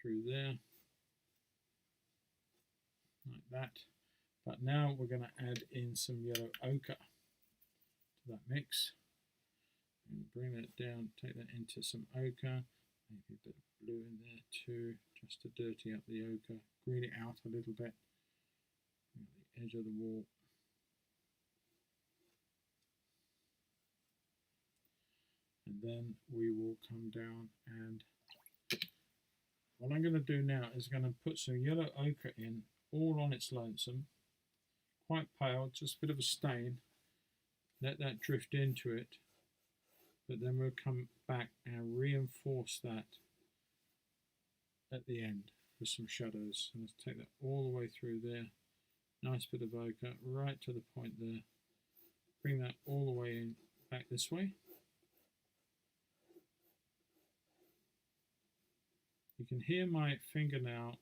through there, like that. But now we're going to add in some yellow ochre to that mix. And bring that down, take that into some ochre, maybe a bit of blue in there too, just to dirty up the ochre, green it out a little bit. The edge of the wall. And then we will come down, and what I'm going to do now is going to put some yellow ochre in all on its lonesome, quite pale, just a bit of a stain, let that drift into it, but then we'll come back and reinforce that at the end with some shadows. And let's take that all the way through there. Nice bit of ochre right to the point there. Bring that all the way in, back this way. You can hear my finger now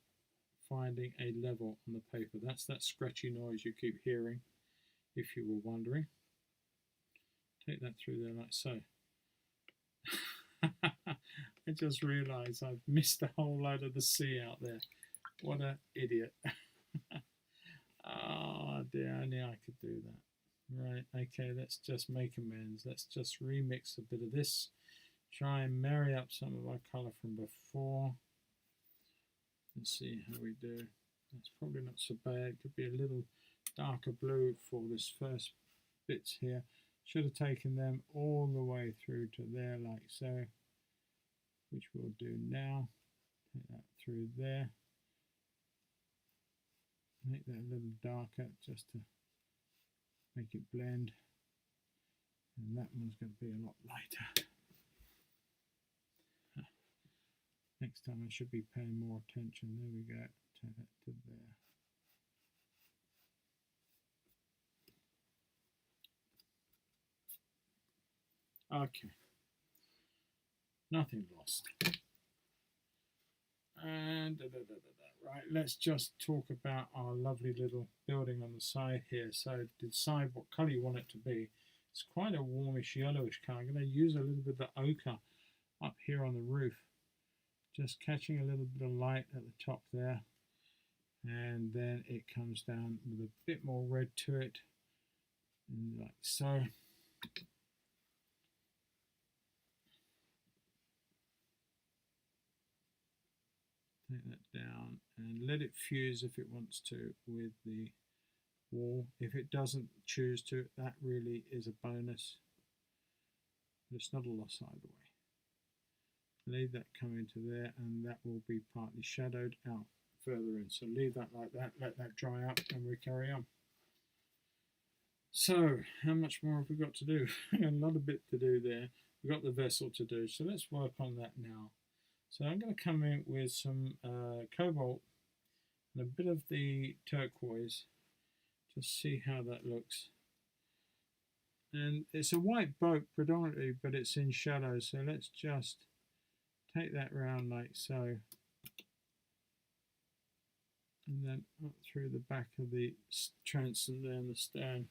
finding a level on the paper. That's that scratchy noise you keep hearing, if you were wondering. Take that through there like so. I just realised I've missed the whole load of the sea out there. What an idiot. Oh dear, I knew I could do that. Right, okay, let's just make amends. Let's just remix a bit of this. Try and marry up some of our colour from before. Let's see how we do. That's probably not so bad. Could be a little darker blue for this first bits here. Should have taken them all the way through to there like so, which we'll do now. Take that through there. Make that a little darker just to make it blend. And that one's going to be a lot lighter. Next time I should be paying more attention. There we go. Take that to there. Okay. Nothing lost. And right, let's just talk about our lovely little building on the side here. So decide what colour you want it to be. It's quite a warmish yellowish colour. I'm going to use a little bit of the ochre up here on the roof just catching a little bit of light at the top there, and then it comes down with a bit more red to it, and like so. Take that down and let it fuse if it wants to with the wall. If it doesn't choose to, that really is a bonus. It's not a loss either way. Leave that come into there, and that will be partly shadowed out further in. So leave that like that, let that dry up, and we carry on. So how much more have we got to do? A lot of bit to do there. We've got the vessel to do, so let's work on that now. So I'm going to come in with some cobalt and a bit of the turquoise, just see how that looks. And it's a white boat predominantly, but it's in shadow, so let's just take that round like so, and then up through the back of the transom there in the stern.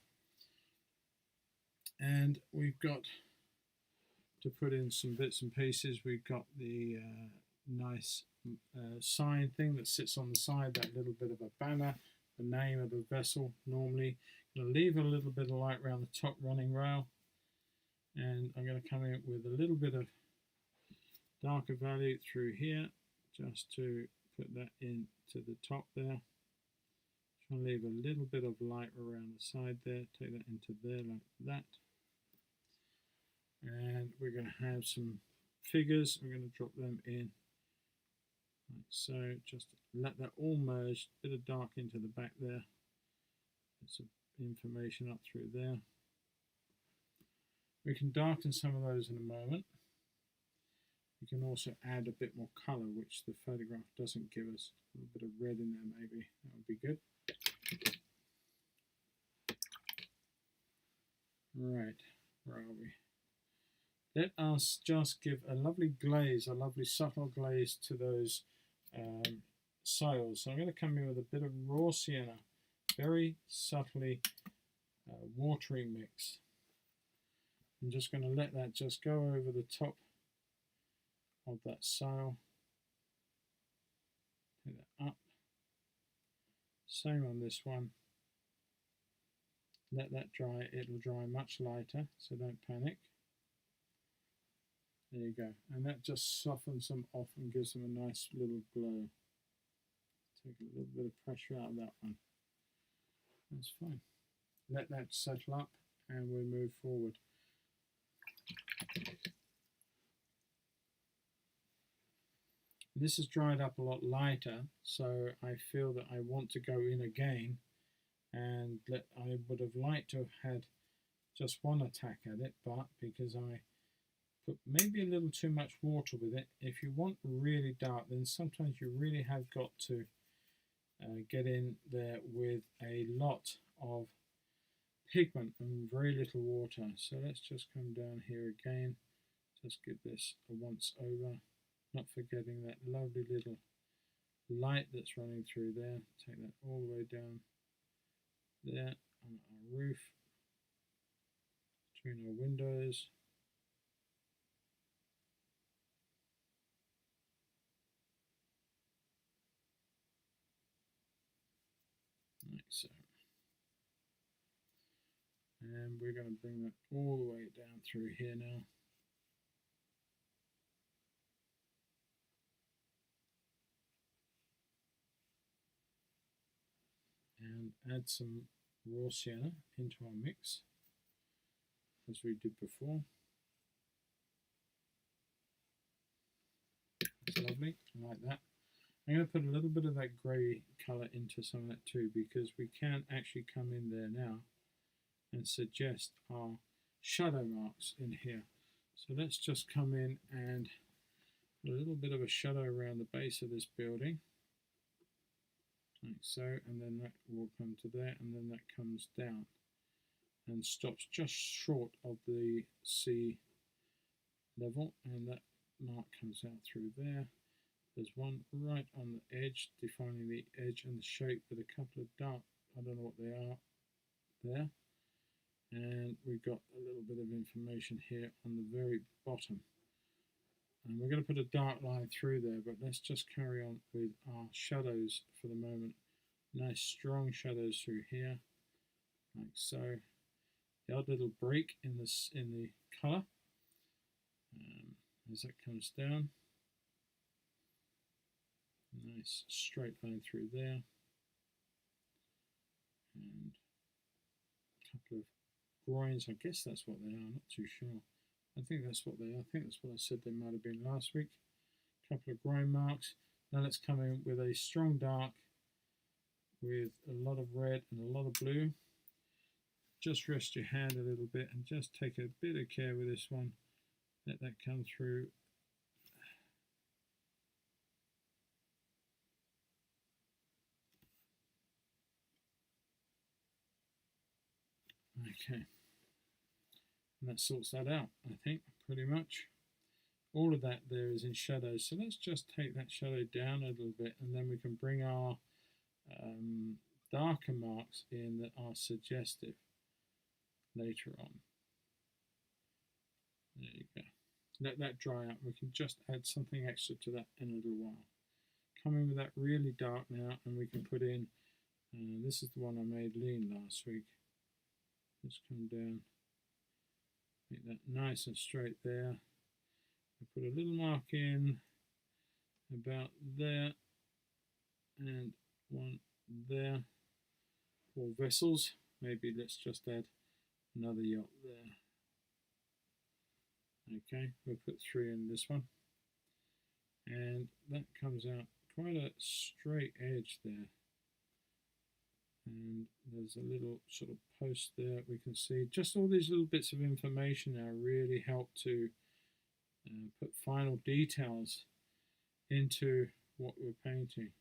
And we've got to put in some bits and pieces. We've got the nice sign thing that sits on the side, that little bit of a banner, the name of the vessel normally. I'm going to leave a little bit of light around the top running rail, and I'm going to come in with a little bit of darker value through here just to put that into the top there. Try and leave a little bit of light around the side there, take that into there like that. And we're going to have some figures, we're going to drop them in like so, just let that all merge, a bit of dark into the back there, get some information up through there. We can darken some of those in a moment. We can also add a bit more colour, which the photograph doesn't give us. A little bit of red in there maybe, that would be good. Right, where are we? Let us just give a lovely glaze, a lovely subtle glaze to those sails. So I'm going to come in with a bit of raw sienna, very subtly watery mix. I'm just going to let that just go over the top of that sail. Take that up. Same on this one. Let that dry, it'll dry much lighter, so don't panic. There you go, and that just softens them off and gives them a nice little glow. Take a little bit of pressure out of that one. That's fine. Let that settle up and we'll move forward. This has dried up a lot lighter, so I feel that I want to go in again, and I would have liked to have had just one attack at it, but because I put maybe a little too much water with it, if you want really dark, then sometimes you really have got to get in there with a lot of pigment and very little water. So let's just come down here again, just give this a once over, not forgetting that lovely little light that's running through there. Take that all the way down there on our roof, between our windows. Like so. And we're going to bring that all the way down through here now. And add some raw sienna into our mix, as we did before. That's lovely, I like that. I'm going to put a little bit of that grey colour into some of that too, because we can actually come in there now and suggest our shadow marks in here. So let's just come in and put a little bit of a shadow around the base of this building, like so, and then that will come to there, and then that comes down and stops just short of the sea level, and that mark comes out through there. There's one right on the edge, defining the edge and the shape with a couple of dark, I don't know what they are, there. And we've got a little bit of information here on the very bottom And we're going to put a dark line through there, but let's just carry on with our shadows for the moment. Nice strong shadows through here, like so. The odd little break in the colour as it comes down. Nice straight line through there, and a couple of groins. I guess that's what they are. I'm not too sure. I think that's what they are. I think that's what I said they might have been last week. A couple of groin marks. Now let's come in with a strong dark with a lot of red and a lot of blue. Just rest your hand a little bit and just take a bit of care with this one. Let that come through. Okay. And that sorts that out, I think, pretty much. All of that there is in shadow. So let's just take that shadow down a little bit, and then we can bring our darker marks in that are suggestive later on. There you go. Let that dry out. We can just add something extra to that in a little while. Come in with that really dark now, and we can put in, this is the one I made lean last week. Just come down, make that nice and straight there. Put a little mark in about there, and one there. 4 vessels. Maybe let's just add another yacht there. Okay, we'll put 3 in this one, and that comes out quite a straight edge there. And there's a little sort of post there. We can see just all these little bits of information now really help to put final details into what we're painting.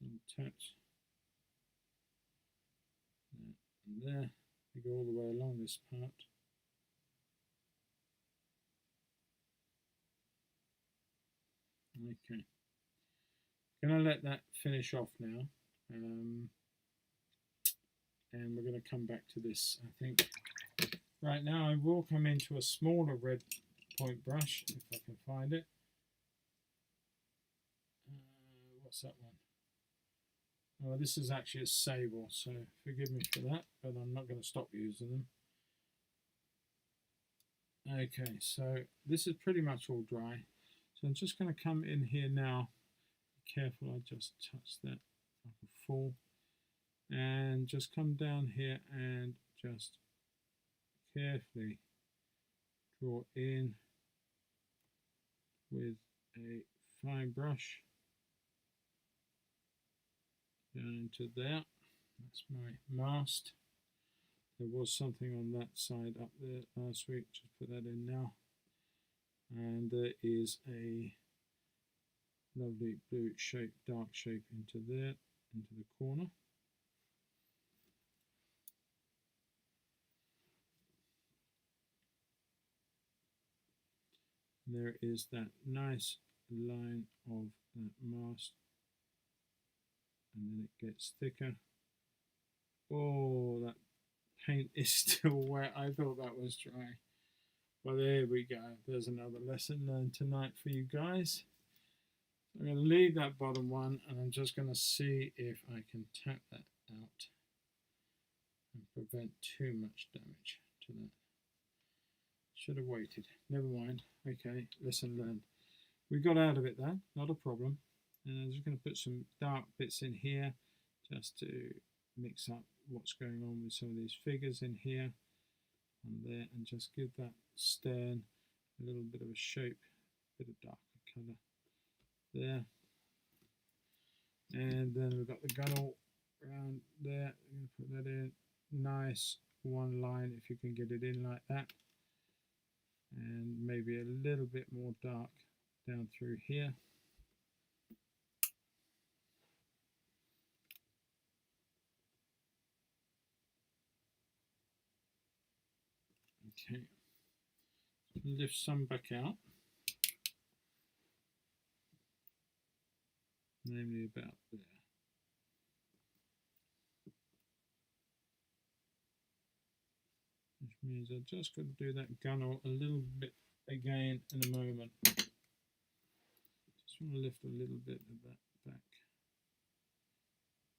And touch and there. We go all the way along this part. Okay. Gonna let that finish off now. And we're going to come back to this, I think. Right now I will come into a smaller red point brush, if I can find it. What's that one? Oh, this is actually a sable, so forgive me for that, but I'm not going to stop using them. Okay, so this is pretty much all dry. So I'm just going to come in here now. Be careful, I just touch that like a fool. And just come down here and just carefully draw in with a fine brush down into there. That's my mast. There was something on that side up there last week, just put that in now. And there is a lovely blue shape, dark shape into there, into the corner. There is that nice line of that mast, and then it gets thicker. Oh, that paint is still wet. I thought that was dry. Well, there we go. There's another lesson learned tonight for you guys. I'm going to leave that bottom one, and I'm just going to see if I can tap that out and prevent too much damage to that. Should have waited. Never mind. Okay, lesson learned. We got out of it then, not a problem. And I'm just going to put some dark bits in here just to mix up what's going on with some of these figures in here and there, and just give that stern a little bit of a shape, a bit of darker colour there. And then we've got the gunnel around there. I'm going to put that in. Nice one line if you can get it in like that. And maybe a little bit more dark down through here. Okay, lift some back out, namely about there. Which means I've just got to do that gunnel a little bit again in a moment. Just want to lift a little bit of that back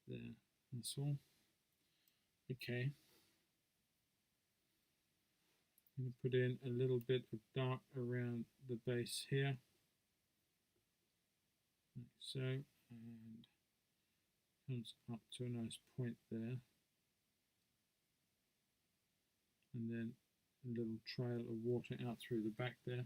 there, that's all. Okay. I'm going to put in a little bit of dark around the base here, like so, and comes up to a nice point there, and then a little trail of water out through the back there.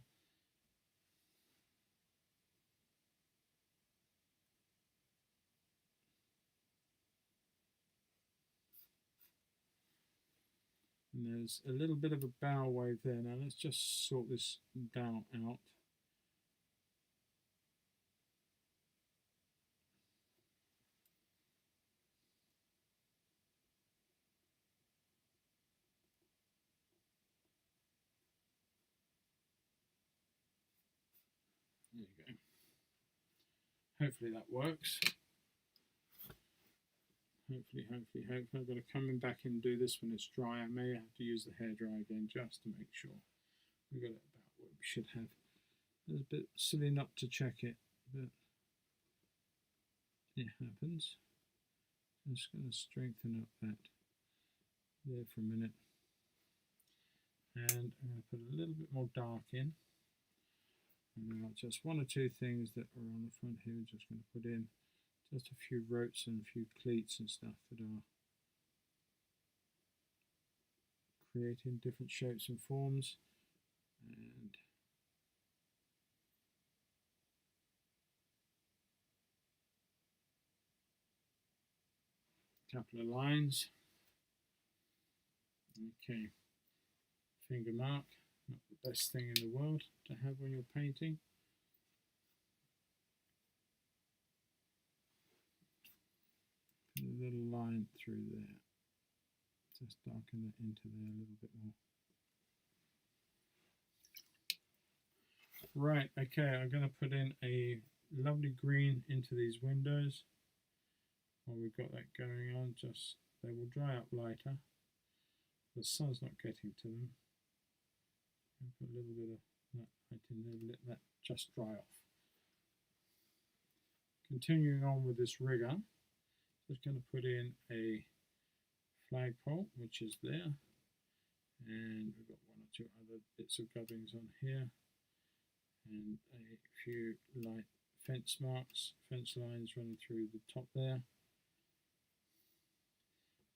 And there's a little bit of a bow wave there. Now let's just sort this bow out. There you go. Hopefully that works. Hopefully. I've got to come in back and do this when it's dry. I may have to use the hairdryer again just to make sure we got it about what we should have. It's a bit silly not to check it, but it happens. I'm just going to strengthen up that there for a minute. And I'm going to put a little bit more dark in. And then just one or two things that are on the front here. I'm just going to put in just a few ropes and a few cleats and stuff that are creating different shapes and forms. And a couple of lines. Okay, finger mark, not the best thing in the world to have when you're painting. Put a little line through there. Just darken that into there a little bit more. Right, okay, I'm going to put in a lovely green into these windows. While we've got that going on, just they will dry up lighter. The sun's not getting to them. I'll put a little bit of that light in there, let that just dry off. Continuing on with this rigger, just going to put in a flagpole, which is there, and we've got one or two other bits of gubbins on here, and a few light fence marks, fence lines running through the top there.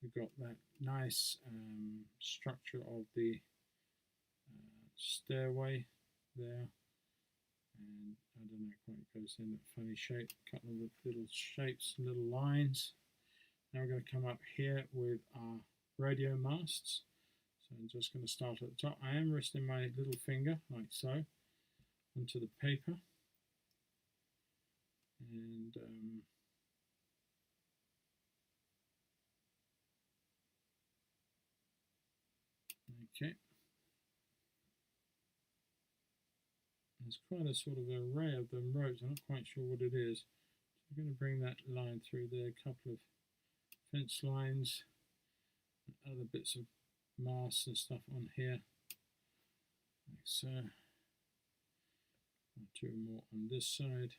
We've got that nice structure of the stairway there, and I don't know, quite goes in that funny shape, a couple of little shapes, little lines. Now we're going to come up here with our radio masts. So I'm just going to start at the top. I am resting my little finger like so onto the paper, and okay. There's quite a sort of array of them ropes. I'm not quite sure what it is. So I'm going to bring that line through there, a couple of fence lines, and other bits of masts and stuff on here, like so. And two more on this side.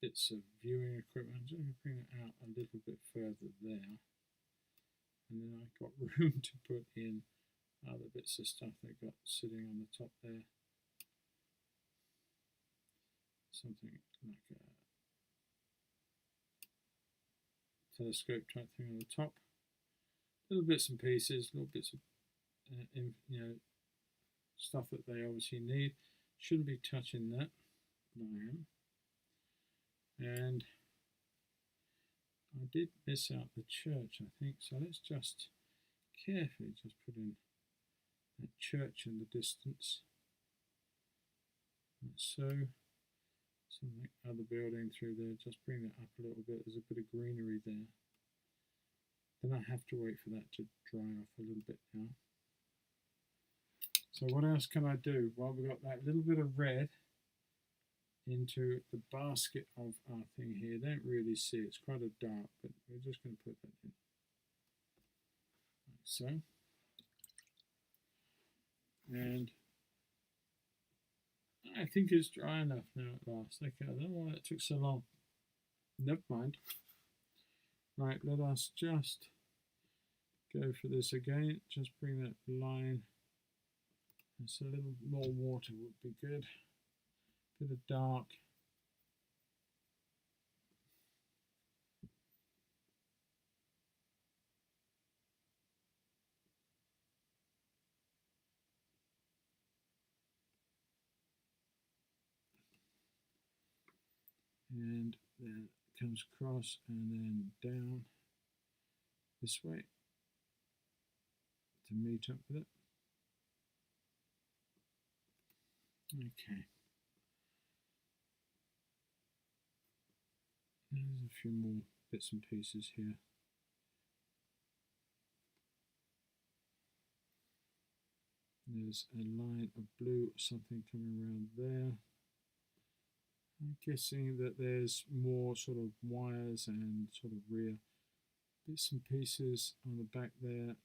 Bits of viewing equipment. I'm just going to bring it out a little bit further there. And then I've got room to put in other bits of stuff they've got sitting on the top there. Something like a telescope type thing on the top. Little bits and pieces, little bits of stuff that they obviously need. Shouldn't be touching that, but I am. And I did miss out the church, I think, so let's just carefully just put in that church in the distance, like so. Something other building through there, just bring that up a little bit. There's a bit of greenery there. Then I have to wait for that to dry off a little bit now. So what else can I do? Well, we've got that little bit of red into the basket of our thing here. Don't really see, it's quite a dark, but we're just going to put that in. so. And I think it's dry enough now at last. Okay, I don't know why it took so long. Never mind. Right, let us just go for this again. Just bring that line. Just a little more water would be good. Bit of dark. And then it comes across and then down this way to meet up with it. Okay. There's a few more bits and pieces here. There's a line of blue, something coming around there. I'm guessing that there's more sort of wires and sort of rear bits and pieces on the back there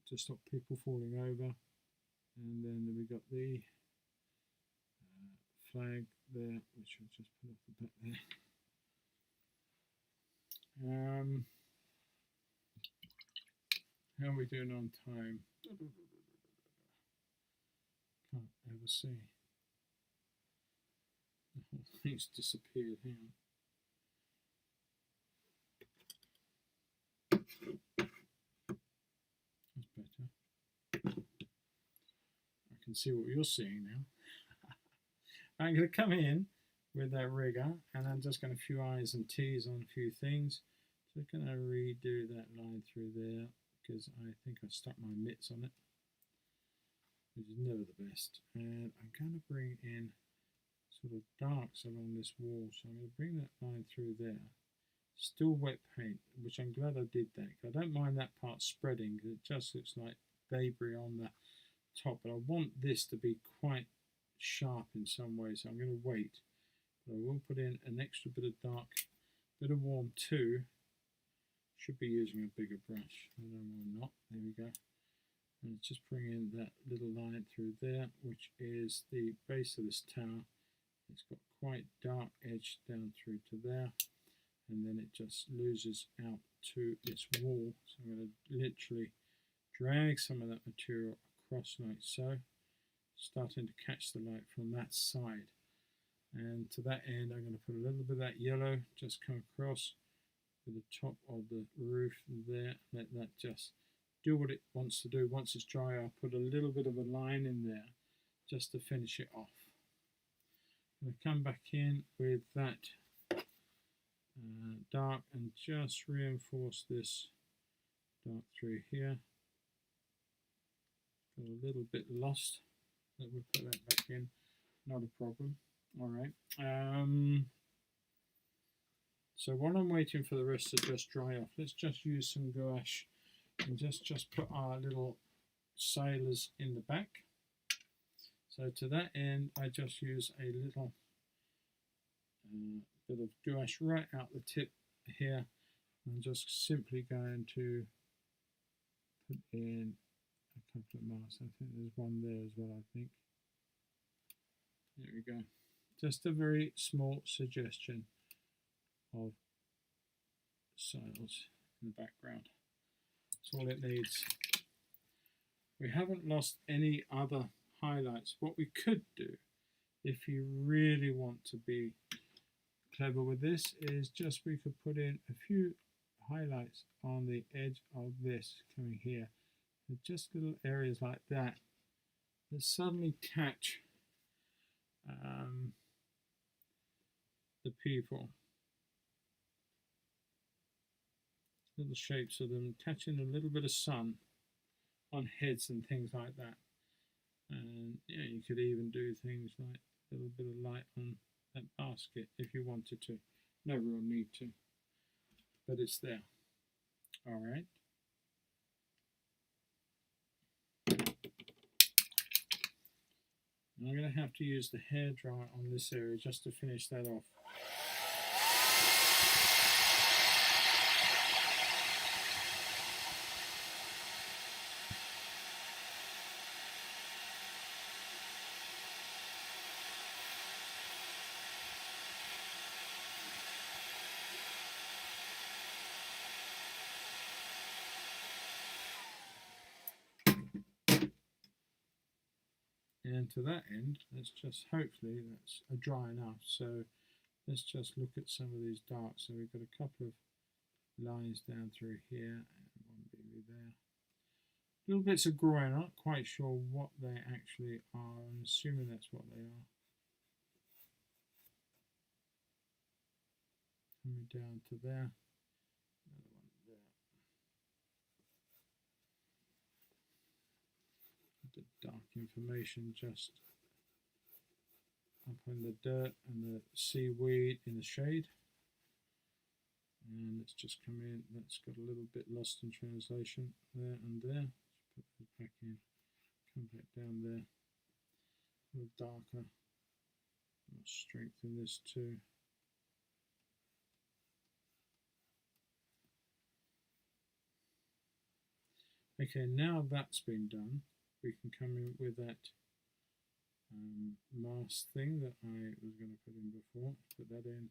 to stop people falling over. And then we got the flag there, which I'll just put off the back there. How are we doing on time? Can't ever see. The whole thing's disappeared. Hang on. That's better. I can see what you're seeing now. I'm going to come in with that rigger, and I'm just going to a few I's and T's on a few things. Just going to redo that line through there because I think I stuck my mitts on it, which is never the best. And I'm going to bring in sort of darks along this wall, so I'm going to bring that line through there. Still wet paint, which I'm glad I did that. I don't mind that part spreading because it just looks like debris on the top, but I want this to be quite sharp in some way, so I'm going to wait. But I will put in an extra bit of dark, bit of warm too. Should be using a bigger brush. I don't know why not. There we go. And just bring in that little line through there, which is the base of this tower. It's got quite dark edge down through to there, and then it just loses out to its wall. So I'm going to literally drag some of that material across like so, starting to catch the light from that side. And to that end, I'm going to put a little bit of that yellow just come across to the top of the roof there. Let that just do what it wants to do. Once it's dry, I'll put a little bit of a line in there just to finish it off. I'm going to come back in with that dark and just reinforce this dark through here. Got a little bit lost. Let me put that back in. Not a problem. All right. So while I'm waiting for the rest to just dry off, let's just use some gouache and just put our little sailors in the back. So to that end, I just use a little bit of gouache right out the tip here. I'm just simply going to put in a couple of marks. I think there's one there as well, I think. There we go. Just a very small suggestion of sails in the background. That's all it needs. We haven't lost any other highlights. What we could do, if you really want to be clever with this, is just we could put in a few highlights on the edge of this coming here. And just little areas like that that suddenly catch the people. Little shapes of them catching a little bit of sun on heads and things like that. And yeah, you could even do things like a little bit of light on that basket if you wanted to. No real need to, but it's there. All right. I'm going to have to use the hairdryer on this area just to finish that off. And to that end, let's just, hopefully that's dry enough. So let's just look at some of these darks. So we've got a couple of lines down through here and one maybe there. Little bits of grey. I'm not quite sure what they actually are. I'm assuming that's what they are. Coming down to there. Another one there. The dark information just up in the dirt and the seaweed in the shade. And let's just come in. That's got a little bit lost in translation there and there. Let's put that back in. Come back down there. A little darker. I'll strengthen this too. Okay, now that's been done, we can come in with that mask thing that I was going to put in before. Put that in,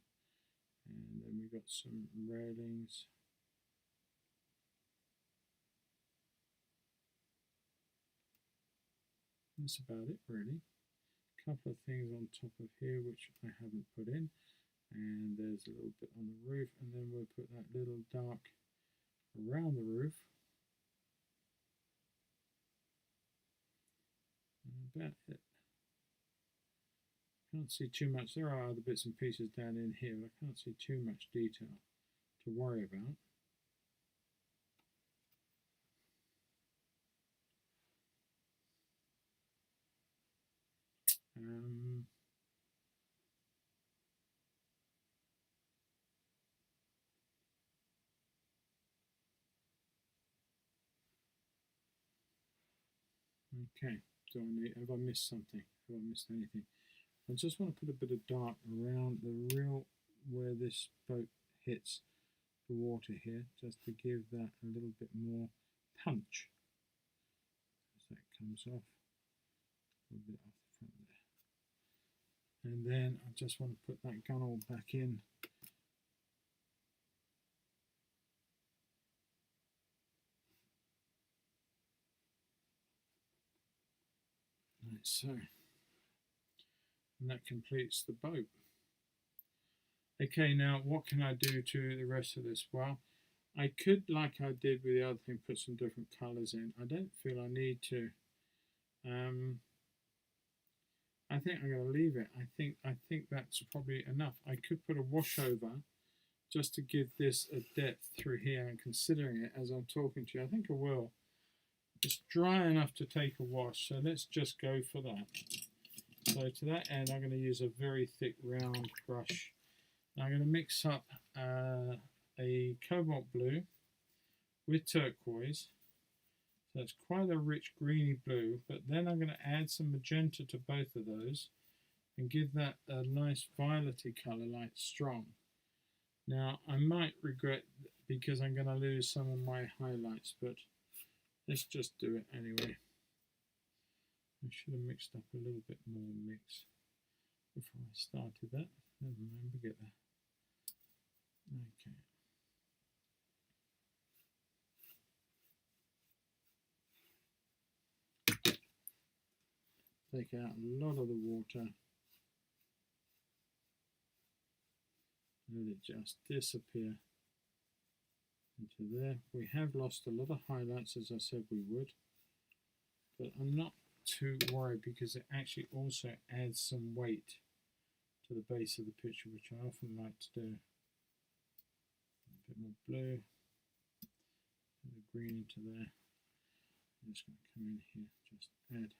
and then we've got some railings. That's about it, really. A couple of things on top of here which I haven't put in, and there's a little bit on the roof, and then we'll put that little dark around the roof. And about it. Can't see too much. There are other bits and pieces down in here, but I can't see too much detail to worry about. Okay, have I missed something? Have I missed anything? I just want to put a bit of dark around the real where this boat hits the water here, just to give that a little bit more punch. As that comes off, a little bit off the front there. And then I just want to put that gunnel back in. Like so. And that completes the boat. Okay, now what can I do to the rest of this? Well, I could, like I did with the other thing, put some different colours in. I don't feel I need to. I think I'm going to leave it. I think that's probably enough. I could put a wash over just to give this a depth through here, and considering it as I'm talking to you, I think I will. It's dry enough to take a wash, so let's just go for that. So to that end, I'm going to use a very thick round brush. Now I'm going to mix up a cobalt blue with turquoise. So it's quite a rich greeny blue, but then I'm going to add some magenta to both of those and give that a nice violetty colour, like strong. Now I might regret because I'm going to lose some of my highlights, but let's just do it anyway. I should have mixed up a little bit more mix before I started that. Never mind, we get there. Okay. Take out a lot of the water. Let it just disappear into there. We have lost a lot of highlights, as I said we would, but I'm not too worried because it actually also adds some weight to the base of the picture, which I often like to do. A bit more blue, a bit of green into there. I'm just going to come in here, just add.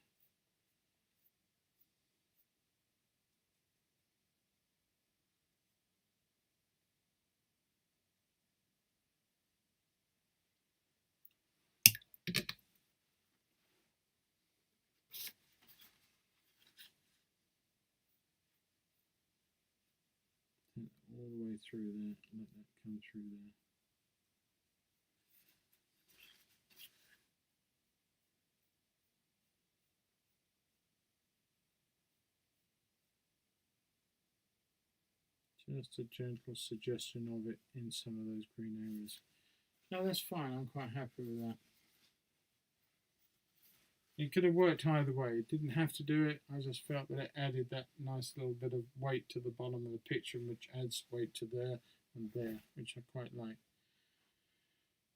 All the way through there, let that come through there. Just a gentle suggestion of it in some of those green areas. No, that's fine, I'm quite happy with that. It could have worked either way. It didn't have to do it. I just felt that it added that nice little bit of weight to the bottom of the picture, which adds weight to there and there, which I quite like.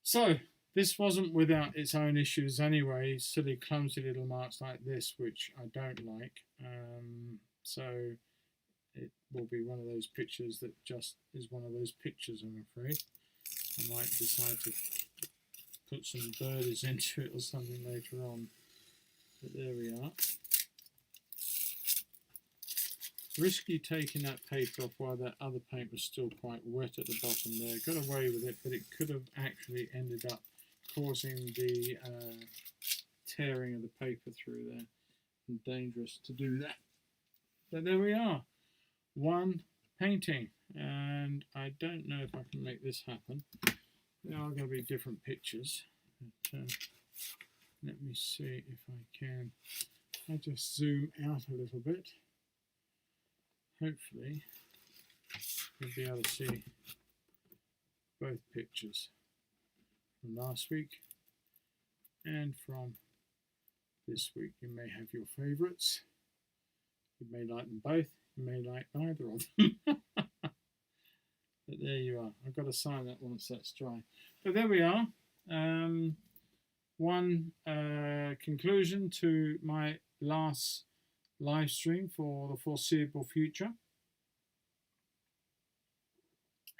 So this wasn't without its own issues anyway. Silly, clumsy little marks like this, which I don't like. So it will be one of those pictures that just is one of those pictures, I'm afraid. I might decide to put some birdies into it or something later on. But there we are. Risky taking that paper off while that other paint was still quite wet at the bottom there. Got away with it, but it could have actually ended up causing the tearing of the paper through there. And dangerous to do that. But there we are. One painting. And I don't know if I can make this happen. They are going to be different pictures. But, let me see if I can. I just zoom out a little bit. Hopefully, you'll be able to see both pictures from last week and from this week. You may have your favourites. You may like them both. You may like neither of them. But there you are. I've got to sign that once that's dry. But there we are. One conclusion to my last live stream for the foreseeable future.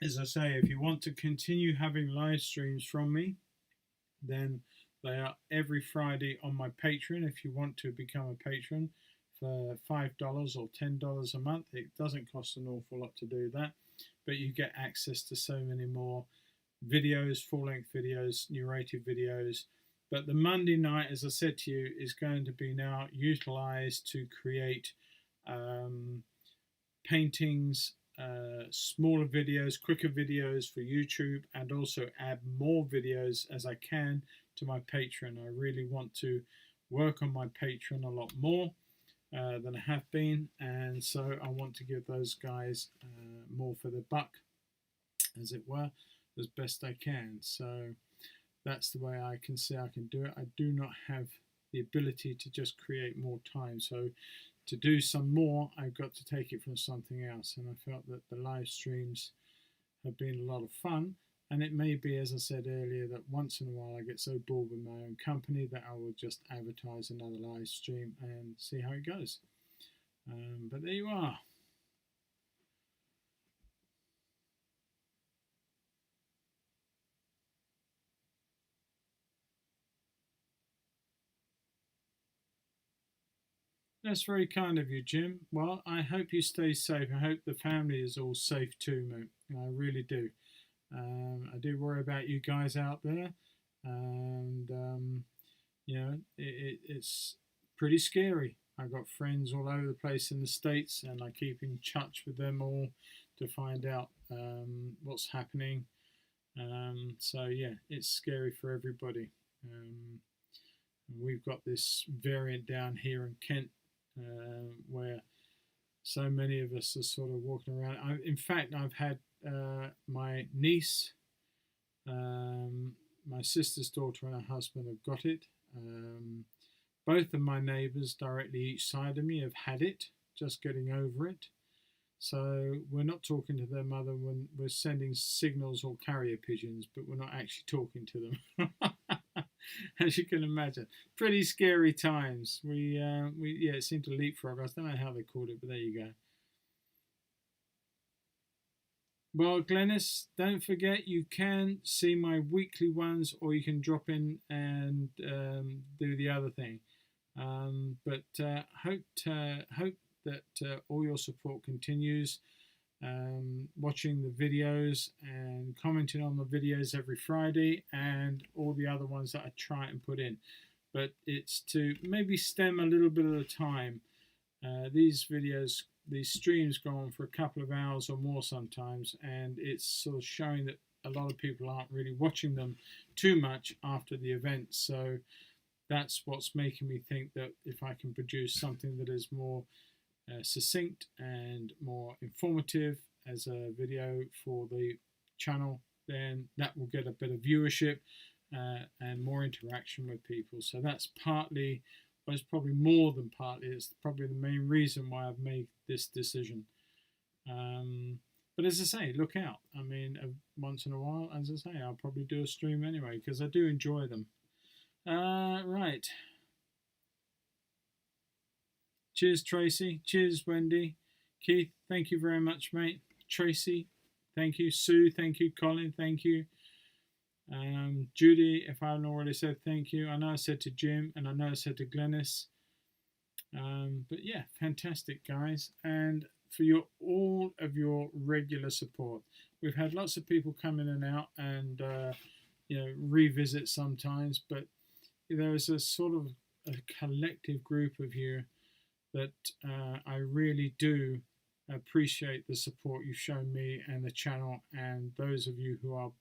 As I say, if you want to continue having live streams from me, then they are every Friday on my Patreon. If you want to become a patron for $5 or $10 a month, it doesn't cost an awful lot to do that, but you get access to so many more videos, full-length videos, narrative videos. But the Monday night, as I said to you, is going to be now utilized to create paintings, smaller videos, quicker videos for YouTube, and also add more videos as I can to my Patreon. I really want to work on my Patreon a lot more than I have been, and so I want to give those guys more for the buck, as it were, as best I can. So that's the way I can say I can do it. I do not have the ability to just create more time. So to do some more, I've got to take it from something else. And I felt that the live streams have been a lot of fun. And it may be, as I said earlier, that once in a while I get so bored with my own company that I will just advertise another live stream and see how it goes. But there you are. That's very kind of you, Jim. Well, I hope you stay safe. I hope the family is all safe too, mate. I really do. I do worry about you guys out there, and you know, it's pretty scary. I've got friends all over the place in the States, and I keep in touch with them all to find out what's happening. So yeah, it's scary for everybody. We've got this variant down here in Kent, where so many of us are sort of walking around. In fact, I've had my niece, my sister's daughter and her husband have got it. Both of my neighbours directly each side of me have had it, just getting over it. So we're not talking to their mother when we're sending signals or carrier pigeons, but we're not actually talking to them. As you can imagine, pretty scary times. We it seemed to leapfrog us. I don't know how they called it, but there you go. Well, Glennis, don't forget you can see my weekly ones, or you can drop in and do the other thing. But hope that all your support continues. Watching the videos and commenting on the videos every Friday, and all the other ones that I try and put in. But it's to maybe stem a little bit at a time. These videos, these streams go on for a couple of hours or more sometimes, and it's sort of showing that a lot of people aren't really watching them too much after the event. So that's what's making me think that if I can produce something that is more succinct and more informative as a video for the channel, then that will get a bit of viewership and more interaction with people. So that's partly Well, it's probably more than partly. It's probably the main reason why I've made this decision. But as I say, look out. I mean, once in a while, as I say, I'll probably do a stream anyway because I do enjoy them. Right. Cheers, Tracy. Cheers, Wendy. Keith, thank you very much, mate. Tracy, thank you. Sue, thank you. Colin, thank you. Judy, if I haven't already said thank you. I know I said to Jim and I know I said to Glennis. But yeah, fantastic, guys. And for all of your regular support. We've had lots of people come in and out and revisit sometimes, but there is a sort of a collective group of you that I really do appreciate the support you've shown me and the channel, and those of you who are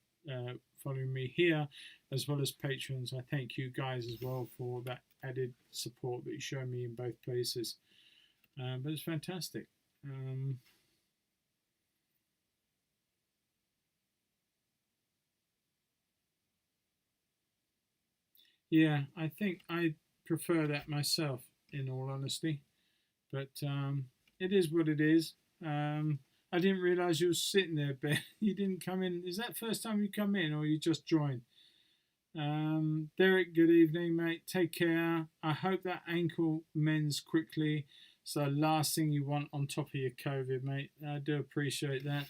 following me here as well as patrons. I thank you guys as well for that added support that you show me in both places. But it's fantastic. Yeah, I think I prefer that myself, in all honesty. But it is what it is. I didn't realise you were sitting there, Ben. You didn't come in. Is that the first time you come in, or you just joined? Derek, good evening, mate. Take care. I hope that ankle mends quickly. It's the last thing you want on top of your COVID, mate. I do appreciate that.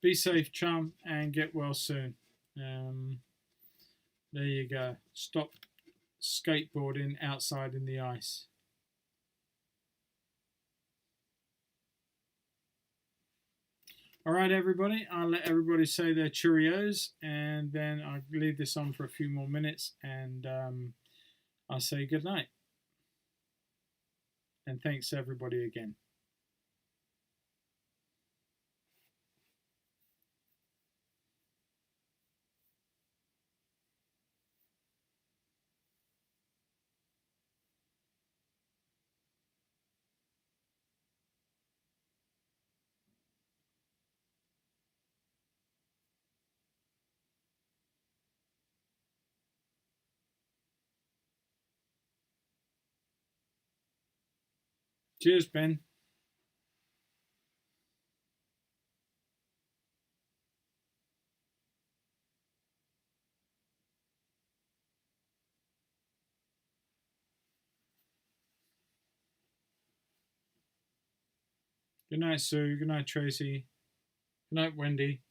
Be safe, chum, and get well soon. There you go. Stop skateboarding outside in the ice. All right, everybody. I'll let everybody say their Cheerios, and then I'll leave this on for a few more minutes, and I'll say good night. And thanks, everybody, again. Cheers, Ben. Good night, Sue. Good night, Tracy. Good night, Wendy.